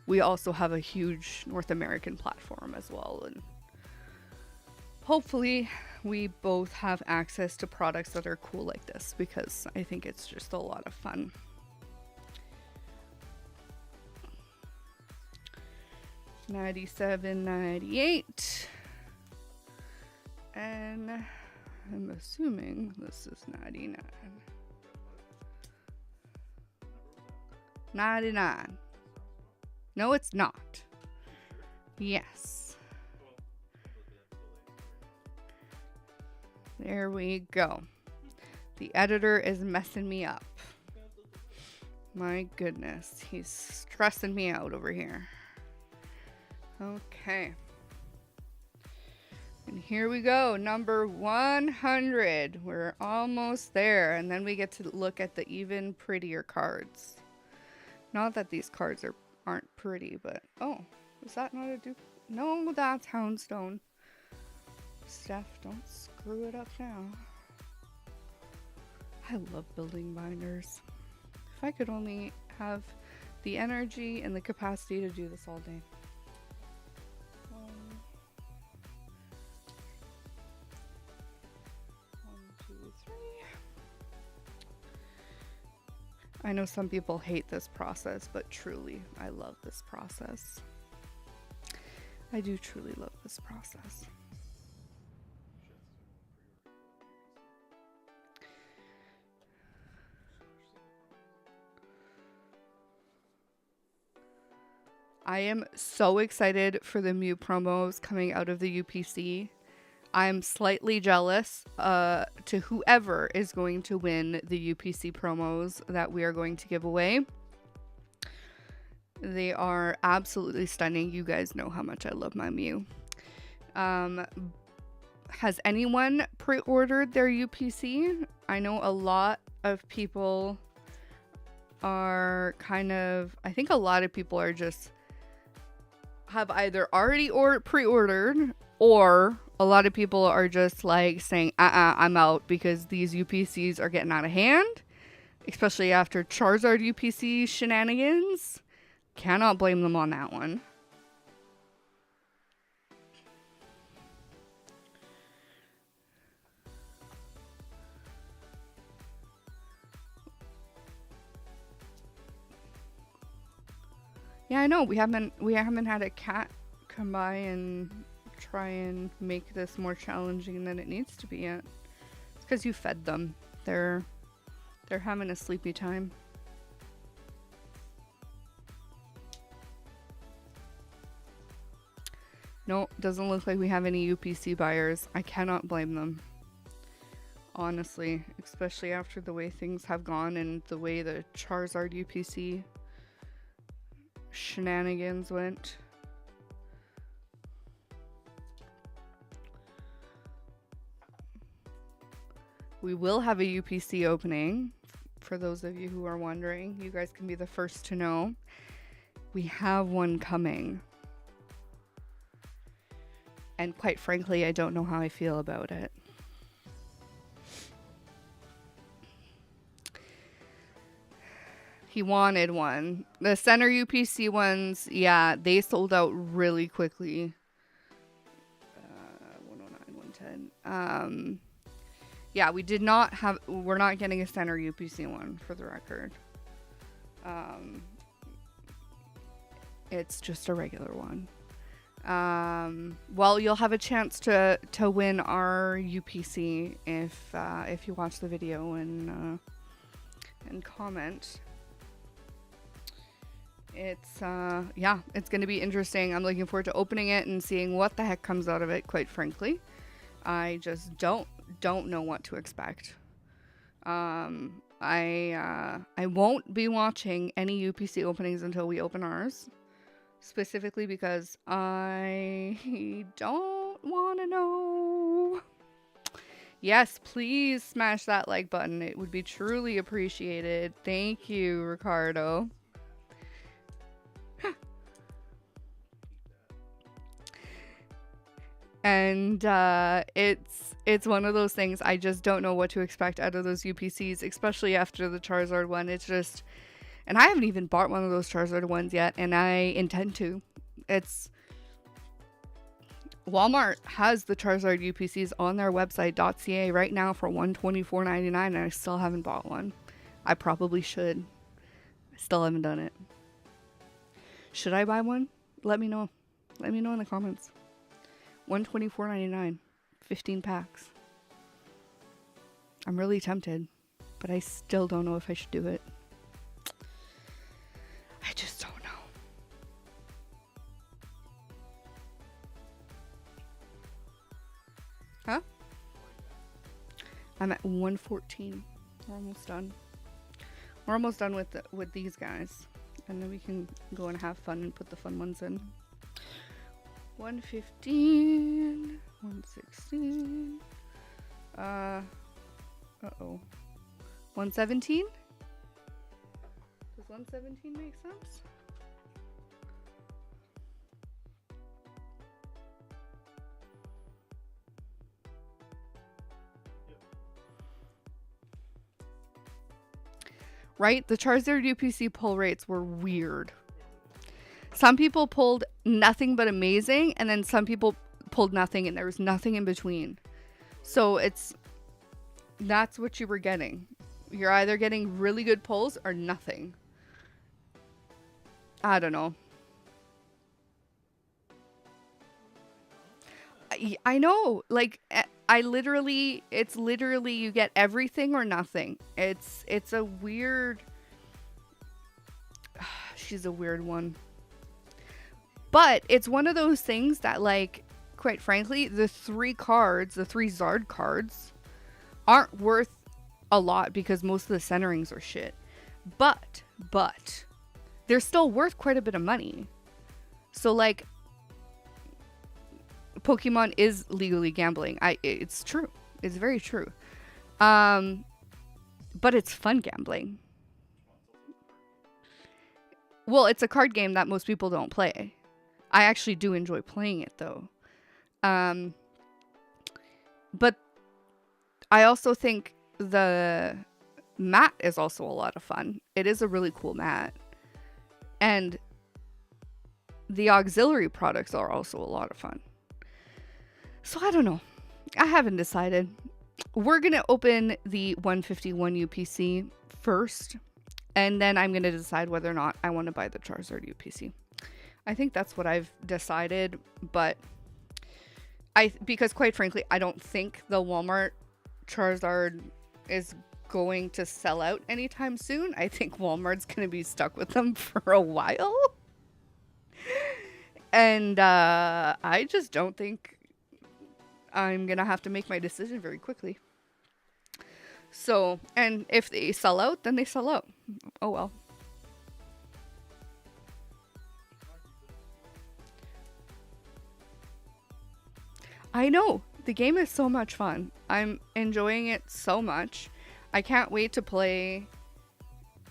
we also have a huge North American platform as well. And hopefully we both have access to products that are cool like this, because I think it's just a lot of fun. $97, $98. And I'm assuming this is 99. 99. No, it's not. Yes. There we go. The editor is messing me up. My goodness, he's stressing me out over here. Okay. And here we go, number 100. We're almost there, and then we get to look at the even prettier cards. Not that these cards aren't pretty, but oh, is that not a dupe? No, that's Houndstone. Steph, don't screw it up now. I love building binders. If I could only have the energy and the capacity to do this all day. 1, 2, 3. I know some people hate this process, but truly, I love this process. I do truly love this process. I am so excited for the Mew promos coming out of the UPC. I'm slightly jealous to whoever is going to win the UPC promos that we are going to give away. They are absolutely stunning. You guys know how much I love my Mew. Has anyone pre-ordered their UPC? I know a lot of people are I think a lot of people are just have either already pre-ordered, or a lot of people are just like saying, I'm out, because these UPCs are getting out of hand, especially after Charizard UPC shenanigans. Cannot blame them on that one. Yeah, I know we haven't had a cat come by and try and make this more challenging than it needs to be yet. It's because you fed them. They're having a sleepy time. No, doesn't look like we have any UPC buyers. I cannot blame them. Honestly, especially after the way things have gone and the way the Charizard UPC shenanigans went. We will have a UPC opening. For those of you who are wondering, you guys can be the first to know. We have one coming. And quite frankly, I don't know how I feel about it. He wanted one. The center UPC ones, yeah, they sold out really quickly. 109, 110. Yeah, we're not getting a center UPC one, for the record. It's just a regular one. Well, you'll have a chance to win our UPC if you watch the video and comment. It's going to be interesting. I'm looking forward to opening it and seeing what the heck comes out of it, quite frankly. I just don't know what to expect. I won't be watching any UPC openings until we open ours, specifically because I don't want to know. Yes, please smash that like button. It would be truly appreciated. Thank you, Ricardo. And it's one of those things, I just don't know what to expect out of those UPCs, especially after the Charizard one. It's just, and I haven't even bought one of those Charizard ones yet, and I intend to. It's Walmart has the Charizard UPCs on their website.ca right now for $124.99, and I still haven't bought one. I probably should. I still haven't done it. Should I buy one? Let me know. Let me know in the comments. $124.99, 15 packs. I'm really tempted, but I still don't know if I should do it. I just don't know. Huh? I'm at 114. We're almost done. We're almost done with these guys, and then we can go and have fun and put the fun ones in. 115, 116, uh-oh, 117? Does 117 make sense? Right? The Charizard UPC pull rates were weird. Some people pulled nothing but amazing, and then some people pulled nothing, and there was nothing in between. So that's what you were getting. You're either getting really good pulls or nothing. I don't know. I know. Like, it's literally you get everything or nothing. It's a weird... She's a weird one. But it's one of those things that, like, quite frankly, the three Zard cards, aren't worth a lot because most of the centerings are shit. But, they're still worth quite a bit of money. So, like, Pokemon is legally gambling. It's true. It's very true. But it's fun gambling. Well, it's a card game that most people don't play. I actually do enjoy playing it, though. But I also think the mat is also a lot of fun. It is a really cool mat. And the auxiliary products are also a lot of fun. So I don't know. I haven't decided. We're going to open the 151 UPC first. And then I'm going to decide whether or not I want to buy the Charizard UPC. I think that's what I've decided, but because quite frankly, I don't think the Walmart Charizard is going to sell out anytime soon. I think Walmart's going to be stuck with them for a while. And I just don't think I'm going to have to make my decision very quickly. So, and if they sell out, then they sell out. Oh well. I know. The game is so much fun. I'm enjoying it so much. I can't wait to play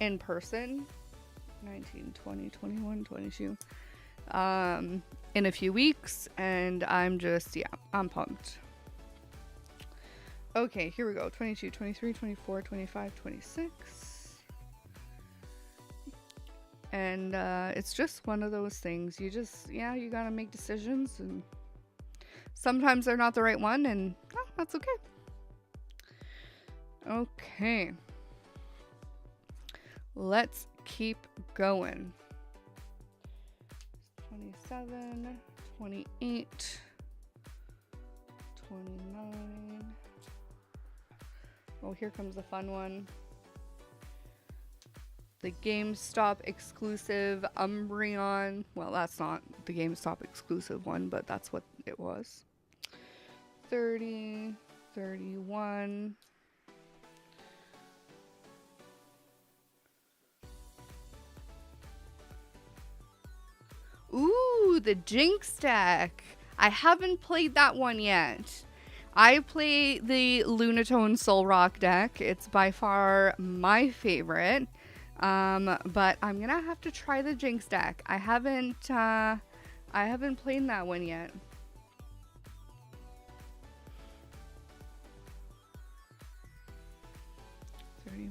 in person. 19, 20, 21, 22. In a few weeks. And I'm just, yeah, I'm pumped. Okay, here we go. 22, 23, 24, 25, 26. And it's just one of those things. You just, yeah, you gotta make decisions, and sometimes they're not the right one, and oh, that's okay. Okay. Let's keep going. 27, 28, 29. Oh, here comes the fun one. The GameStop exclusive Umbreon. Well, that's not the GameStop exclusive one, but that's what it was. 30, 31. Ooh, the Jinx deck. I haven't played that one yet. I play the Lunatone Soul Rock deck. It's by far my favorite. But I'm gonna have to try the Jinx deck. I haven't played that one yet.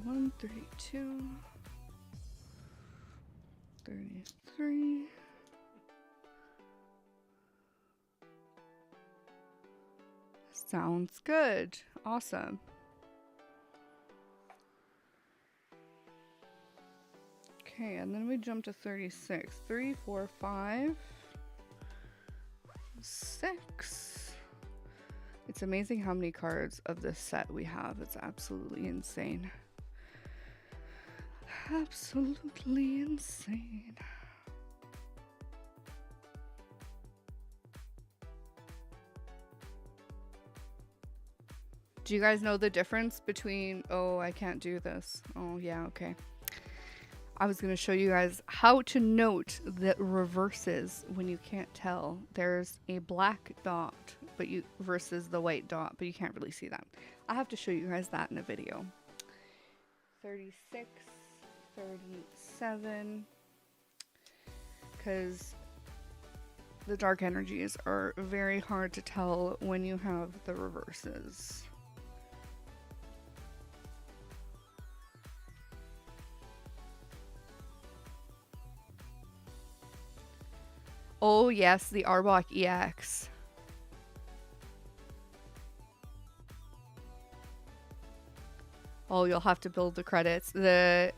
31, 32, 33. Sounds good. Awesome. Okay, and then we jump to 36. 3, 4, 5, 6. It's amazing how many cards of this set we have. It's absolutely insane. Absolutely insane. Do you guys know the difference between, oh, I can't do this. Oh, yeah, okay. I was going to show you guys how to note the reverses when you can't tell. There's a black dot but you versus the white dot, but you can't really see that. I'll have to show you guys that in a video. 36, 37, because the dark energies are very hard to tell when you have the reverses. Oh yes, the Arbok EX. Oh, you'll have to build the credits. I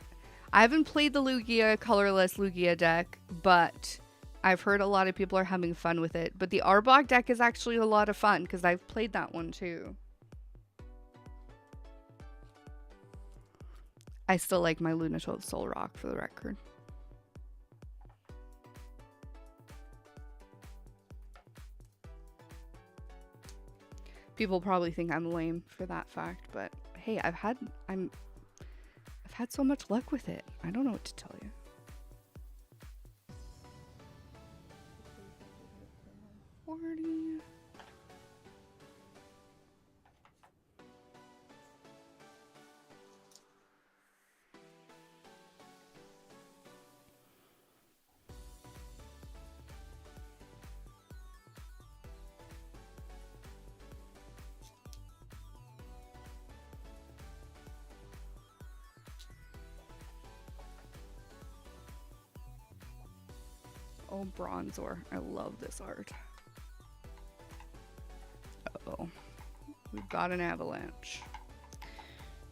haven't played the Lugia, colorless Lugia deck, but I've heard a lot of people are having fun with it. But the Arbok deck is actually a lot of fun because I've played that one too. I still like my Lunatoad Soul Rock for the record. People probably think I'm lame for that fact, but hey, I've had so much luck with it. I don't know what to tell you. Oh, Bronzor. I love this art. Uh-oh. We've got an avalanche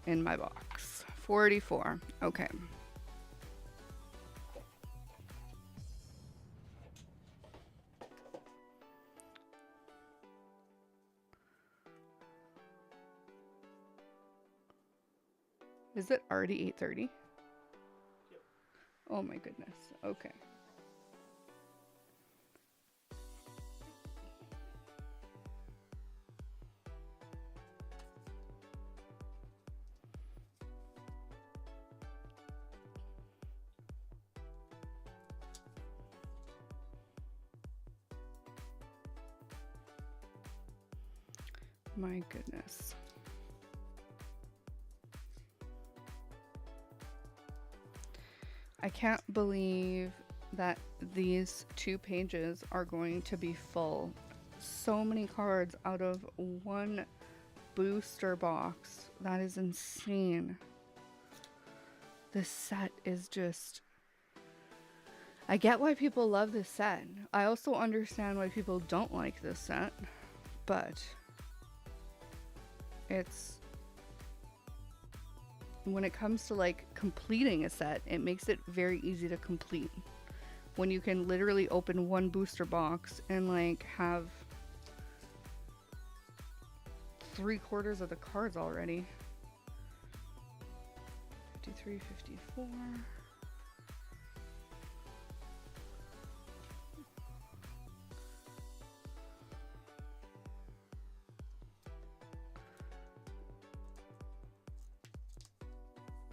in my box. 44. Okay. Is it already 8:30? Yep. Oh my goodness. Okay. My goodness. I can't believe that these 2 pages are going to be full. So many cards out of one booster box. That is insane. This set is just... I get why people love this set. I also understand why people don't like this set. But it's... when it comes to like completing a set, it makes it very easy to complete. When you can literally open one booster box and like have 3/4 of the cards already. 53, 54.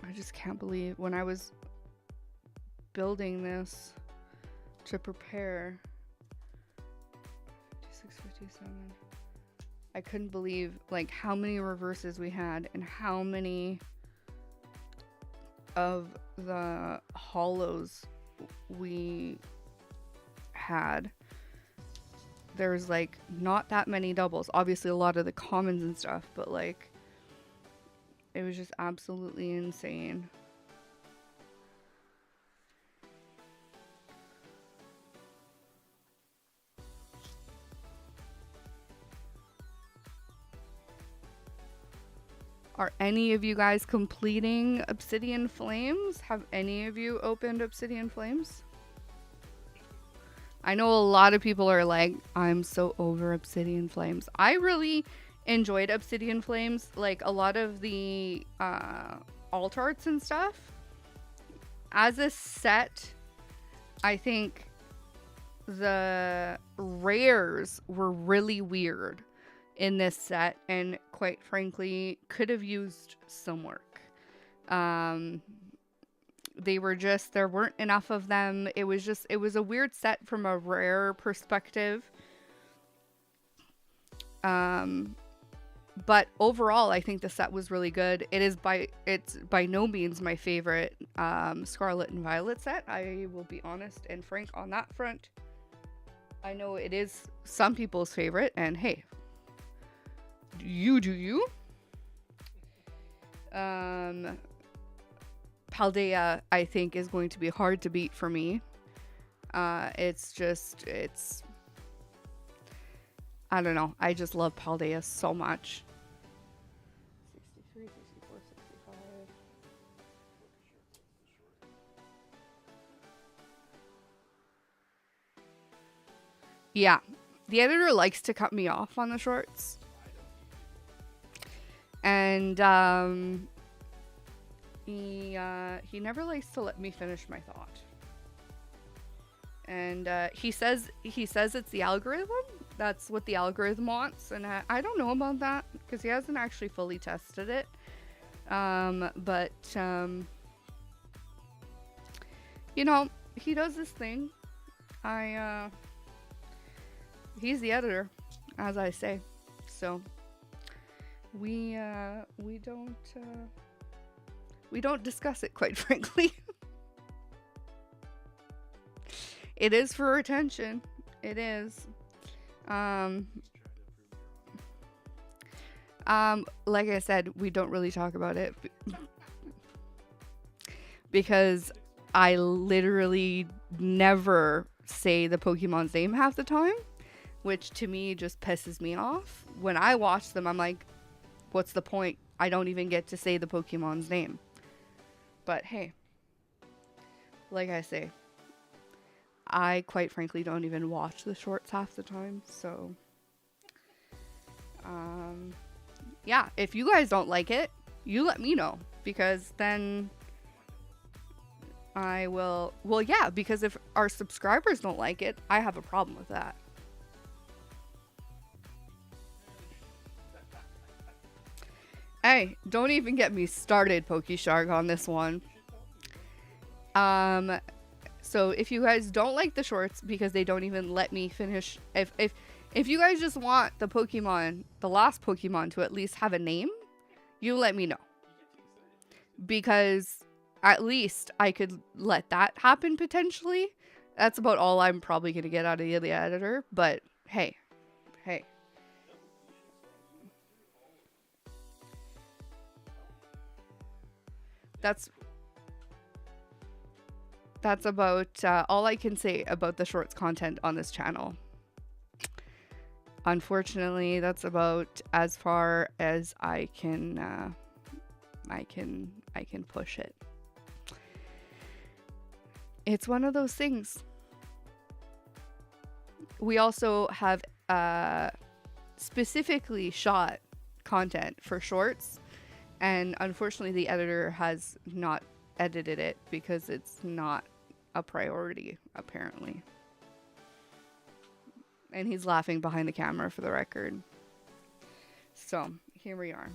I just can't believe when I was building this to prepare 56, 57. I couldn't believe like how many reverses we had and how many of the hollows we had. There's like not that many doubles. Obviously a lot of the commons and stuff, but like It was just absolutely insane. Are any of you guys completing Obsidian Flames? Have any of you opened Obsidian Flames? I know a lot of people are like, I'm so over Obsidian Flames. I really enjoyed Obsidian Flames. Like a lot of the alt arts and stuff. As a set, I think the rares were really weird in this set, and quite frankly could have used some work. They were just, there weren't enough of them. It was a weird set from a rare perspective. But overall I think the set was really good. It's by no means my favorite Scarlet and Violet set. I will be honest and frank on that front. I know it is some people's favorite, and hey, you do you. Paldea, I think, is going to be hard to beat for me. It's I don't know. I just love Paldea so much. 63, 64, 65. Yeah. The editor likes to cut me off on the shorts. And he never likes to let me finish my thought. And he says it's the algorithm. That's what the algorithm wants, and I don't know about that because he hasn't actually fully tested it. But you know, he does this thing. He's the editor, as I say. So we don't discuss it, quite frankly. It is for attention. It is. Like I said, we don't really talk about it because I literally never say the Pokemon's name half the time, which to me just pisses me off. When I watch them, I'm like, what's the point? I don't even get to say the Pokemon's name. But hey, like I say, I quite frankly don't even watch the shorts half the time. So, yeah, if you guys don't like it, you let me know, because then I will. Well, yeah, because if our subscribers don't like it, I have a problem with that. Hey, don't even get me started, PokeShark, on this one. So if you guys don't like the shorts because they don't even let me finish, if you guys just want the Pokemon, the last Pokemon, to at least have a name, you let me know. Because at least I could let that happen potentially. That's about all I'm probably going to get out of the editor. But hey. That's about all I can say about the shorts content on this channel. Unfortunately, that's about as far as I can push it. It's one of those things. We also have specifically shot content for shorts, and unfortunately the editor has not edited it because it's not a priority, apparently. And he's laughing behind the camera, for the record. So here we are.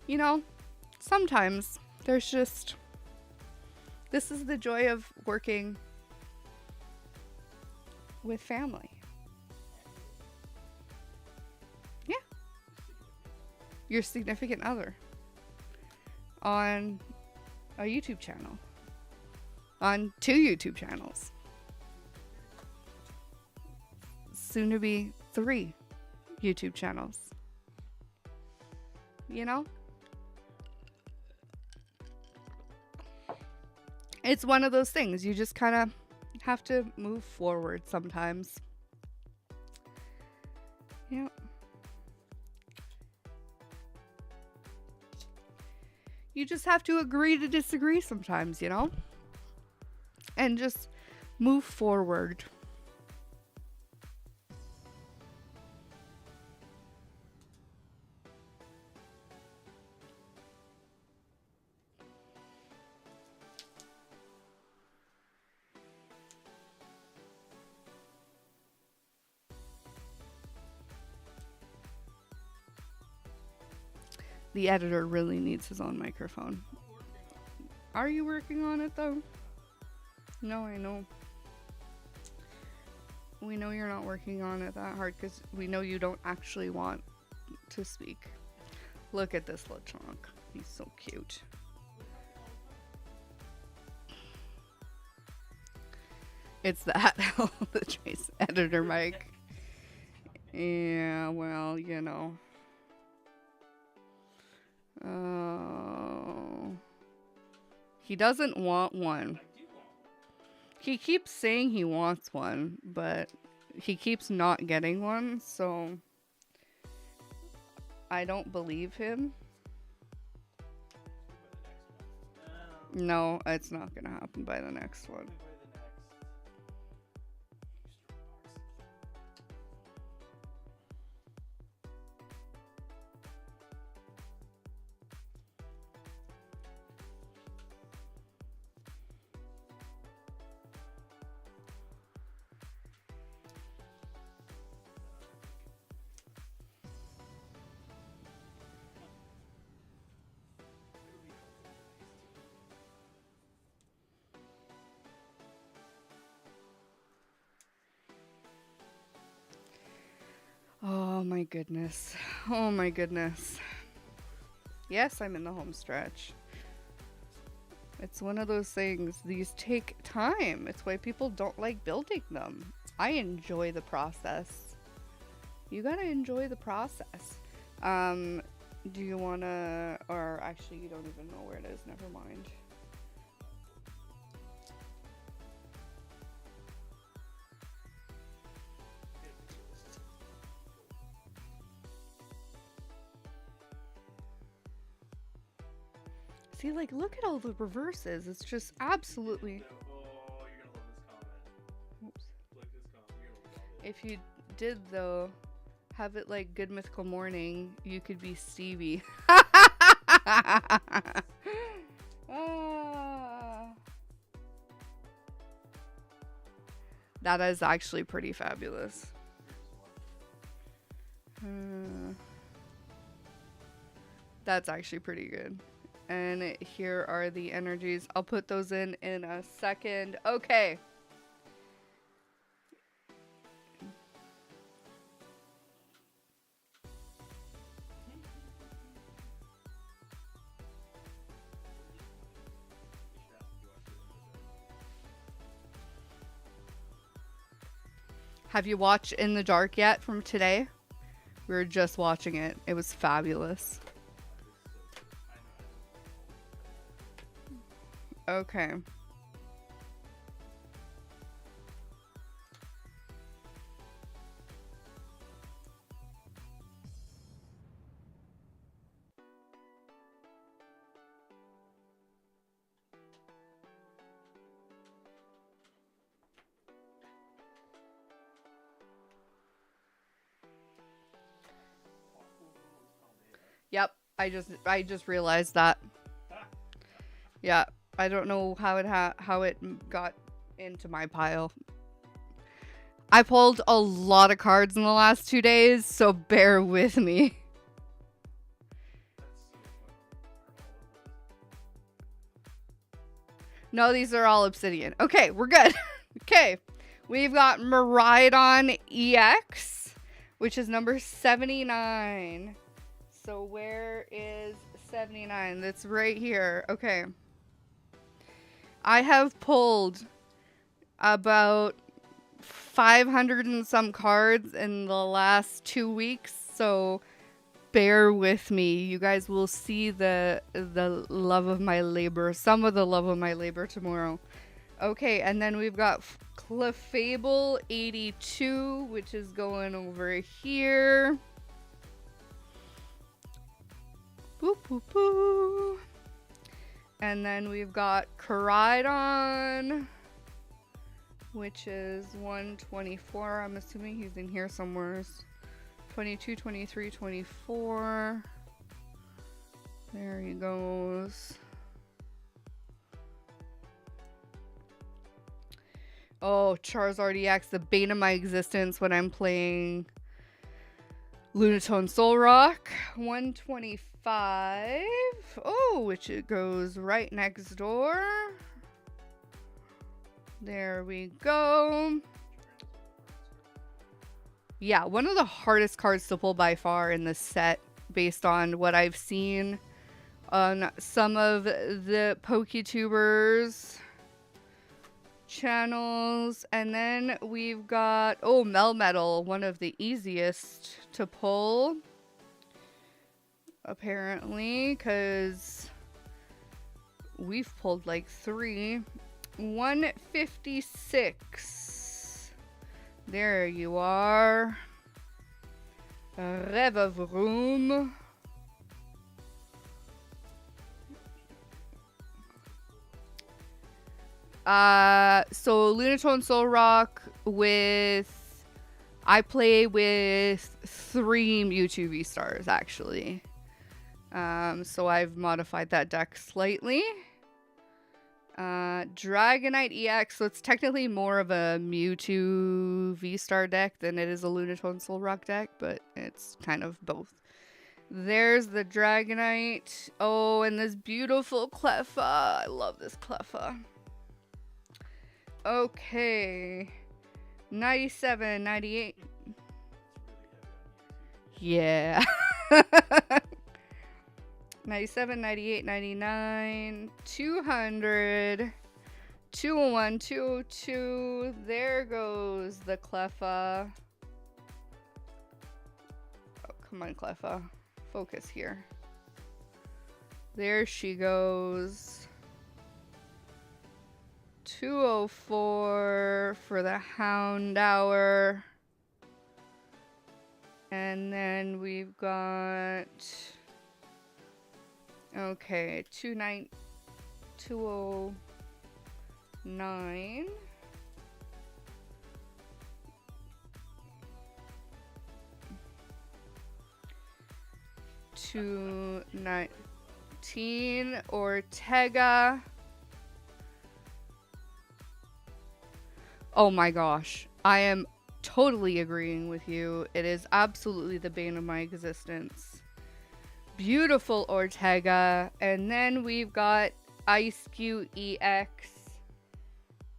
You know, sometimes there's just, this is the joy of working with family. Yeah. Your significant other on a YouTube channel, on 2 YouTube channels, soon to be 3. YouTube channels. You know? It's one of those things. You just kind of have to move forward sometimes. Yeah. You just have to agree to disagree sometimes, you know? And just move forward. The editor really needs his own microphone. Are you working on it though? No, I know. We know you're not working on it that hard because we know you don't actually want to speak. Look at this little chunk. He's so cute. It's that the Chase editor mic. Yeah, well, you know. Oh. He doesn't want one. He keeps saying he wants one, but he keeps not getting one, so I don't believe him. No, it's not gonna happen by the next one. Oh my goodness. Oh my goodness. Yes, I'm in the home stretch. It's one of those things. These take time. It's why people don't like building them. I enjoy the process. You gotta enjoy the process. Do you wanna, or actually you don't even know where it is, never mind. See, like, look at all the reverses. It's just absolutely... Oh, you're gonna love this comment. Oops. Look at this comment. You're gonna love it. If you did, though, have it like Good Mythical Morning, you could be Stevie. That is actually pretty fabulous. That's actually pretty good. And here are the energies. I'll put those in a second. Okay. Have you watched In the Dark yet from today? We were just watching it. It was fabulous. Okay. Yep, I just realized that. Yeah, I don't know how it got into my pile. I pulled a lot of cards in the last 2 days, so bear with me. No, these are all Obsidian. Okay, we're good. Okay, we've got Miraidon EX, which is number 79. So where is 79? That's right here. Okay. I have pulled about 500 and some cards in the last 2 weeks, so bear with me. You guys will see the love of my labor, some of the love of my labor tomorrow. Okay, and then we've got Clefable 82, which is going over here. Boop, boop, boop. And then we've got Coridon, which is 124. I'm assuming he's in here somewhere. 22, 23, 24. There he goes. Oh, Charizard EX, the bane of my existence when I'm playing Lunatone Solrock. 125. Oh, which it goes right next door. There we go. Yeah, one of the hardest cards to pull by far in this set, based on what I've seen on some of the PokeTubers channels. And then we've got, oh, Melmetal, one of the easiest to pull, apparently, because we've pulled like 3. 156. There you are. Revavroom. So Lunatone Solrock with, I play with 3 Mewtwo V-Stars actually. So I've modified that deck slightly. Dragonite EX, so it's technically more of a Mewtwo V-Star deck than it is a Lunatone Solrock deck, but it's kind of both. There's the Dragonite. Oh, and this beautiful Cleffa. I love this Cleffa. Okay. 97, 98. Yeah. 97, 98, 99, 200, 201, 202. There goes the Cleffa. Oh, come on, Cleffa. Focus here. There she goes. 204 for the Houndour. And then we've got... Okay, 209. 219 Ortega. Oh my gosh, I am totally agreeing with you. It is absolutely the bane of my existence. Beautiful Ortega. And then we've got Ice-Q EX,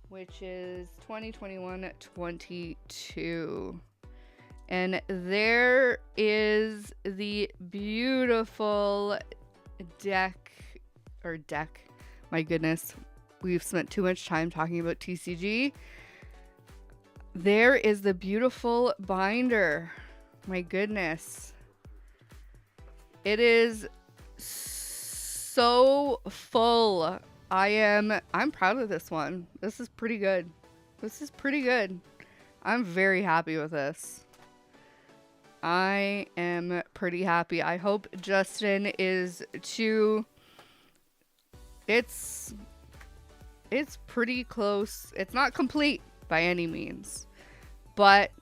which is 2021-22. And there is the beautiful deck. My goodness, we've spent too much time talking about TCG. There is the beautiful binder. My goodness. It is so full. I'm proud of this one. This is pretty good. I'm very happy with this. I am pretty happy. I hope Justin is too. It's pretty close. It's not complete by any means, but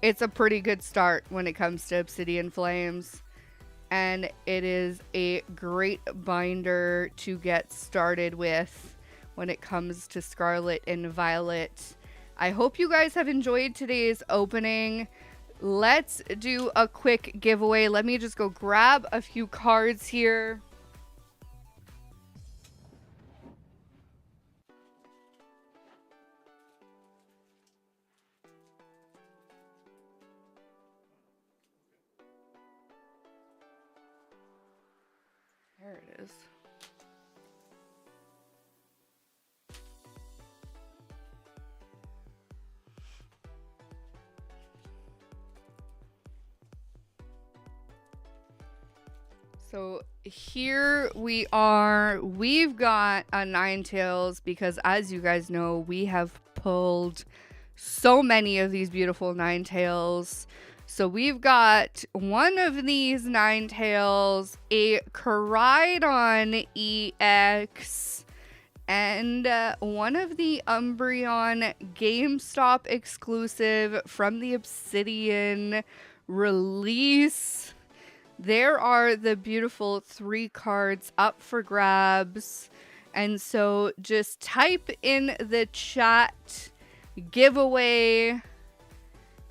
it's a pretty good start when it comes to Obsidian Flames. And it is a great binder to get started with when it comes to Scarlet and Violet. I hope you guys have enjoyed today's opening. Let's do a quick giveaway. Let me just go grab a few cards here. There it is. So here we are. We've got a Ninetales because, as you guys know, we have pulled so many of these beautiful Ninetales. So we've got one of these Ninetales, a Coridon EX, and one of the Umbreon GameStop exclusive from the Obsidian release. There are the beautiful 3 cards up for grabs. And so just type in the chat giveaway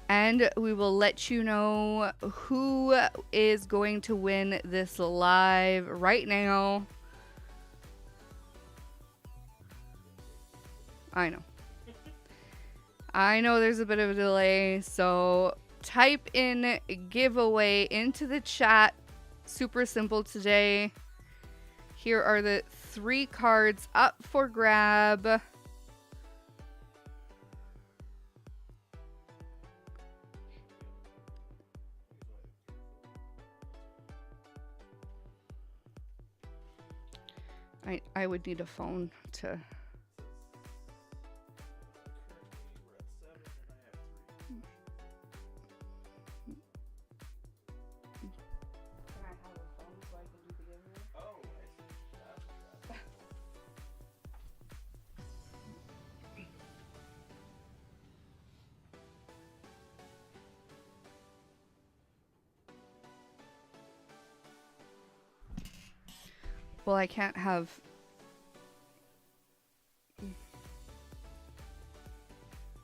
and we will let you know who is going to win this live right now. I know there's a bit of a delay, so type in giveaway into the chat. Super simple today. Here are the 3 cards up for grab. I would need a phone to... Well, I can't have...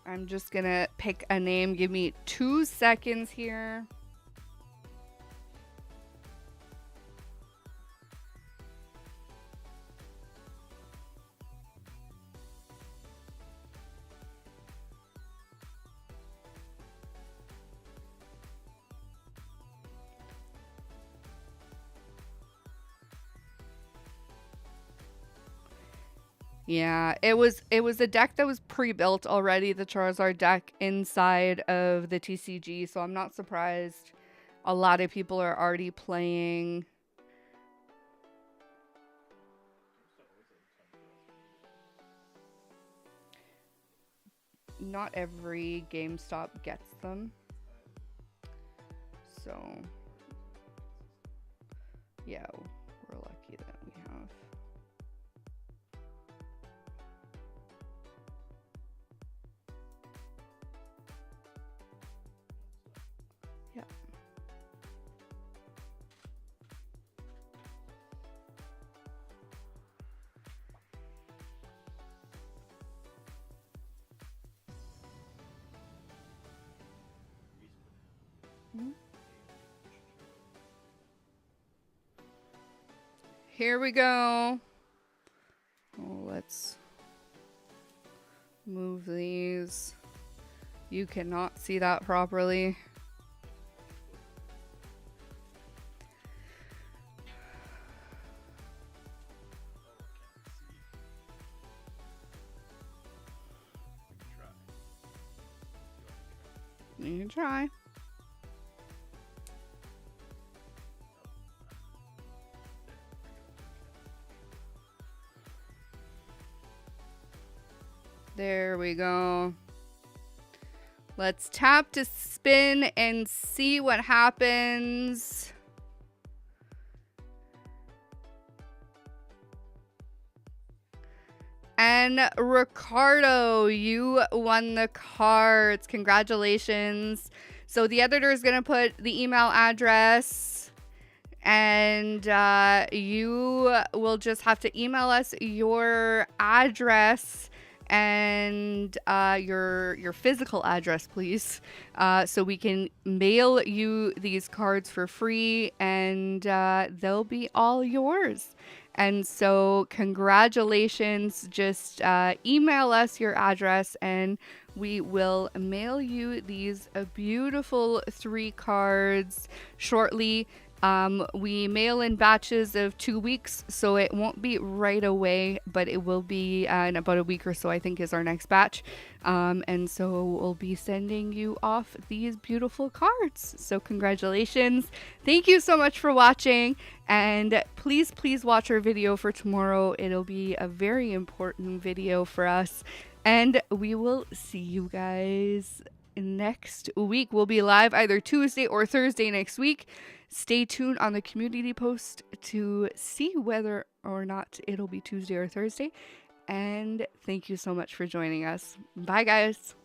I'm just gonna pick a name. Give me 2 seconds here. Yeah, it was a deck that was pre-built already, the Charizard deck inside of the TCG, so I'm not surprised a lot of people are already playing. Not every GameStop gets them. So, yeah, we're lucky that we have. Yeah. Mm-hmm. Here we go. Oh, let's move these. You cannot see that properly. You can try. There we go. Let's tap to spin and see what happens. And Ricardo, you won the cards. Congratulations. So the editor is going to put the email address, and you will just have to email us your address and your physical address, please, so we can mail you these cards for free, and they'll be all yours. And so congratulations. Just email us your address and we will mail you these beautiful 3 cards shortly. We mail in batches of 2 weeks, so it won't be right away, but it will be in about a week or so, I think, is our next batch. And so we'll be sending you off these beautiful cards. So congratulations. Thank you so much for watching. And please, please watch our video for tomorrow. It'll be a very important video for us. And we will see you guys next week. We'll be live either Tuesday or Thursday next week. Stay tuned on the community post to see whether or not it'll be Tuesday or Thursday. And thank you so much for joining us. Bye, guys.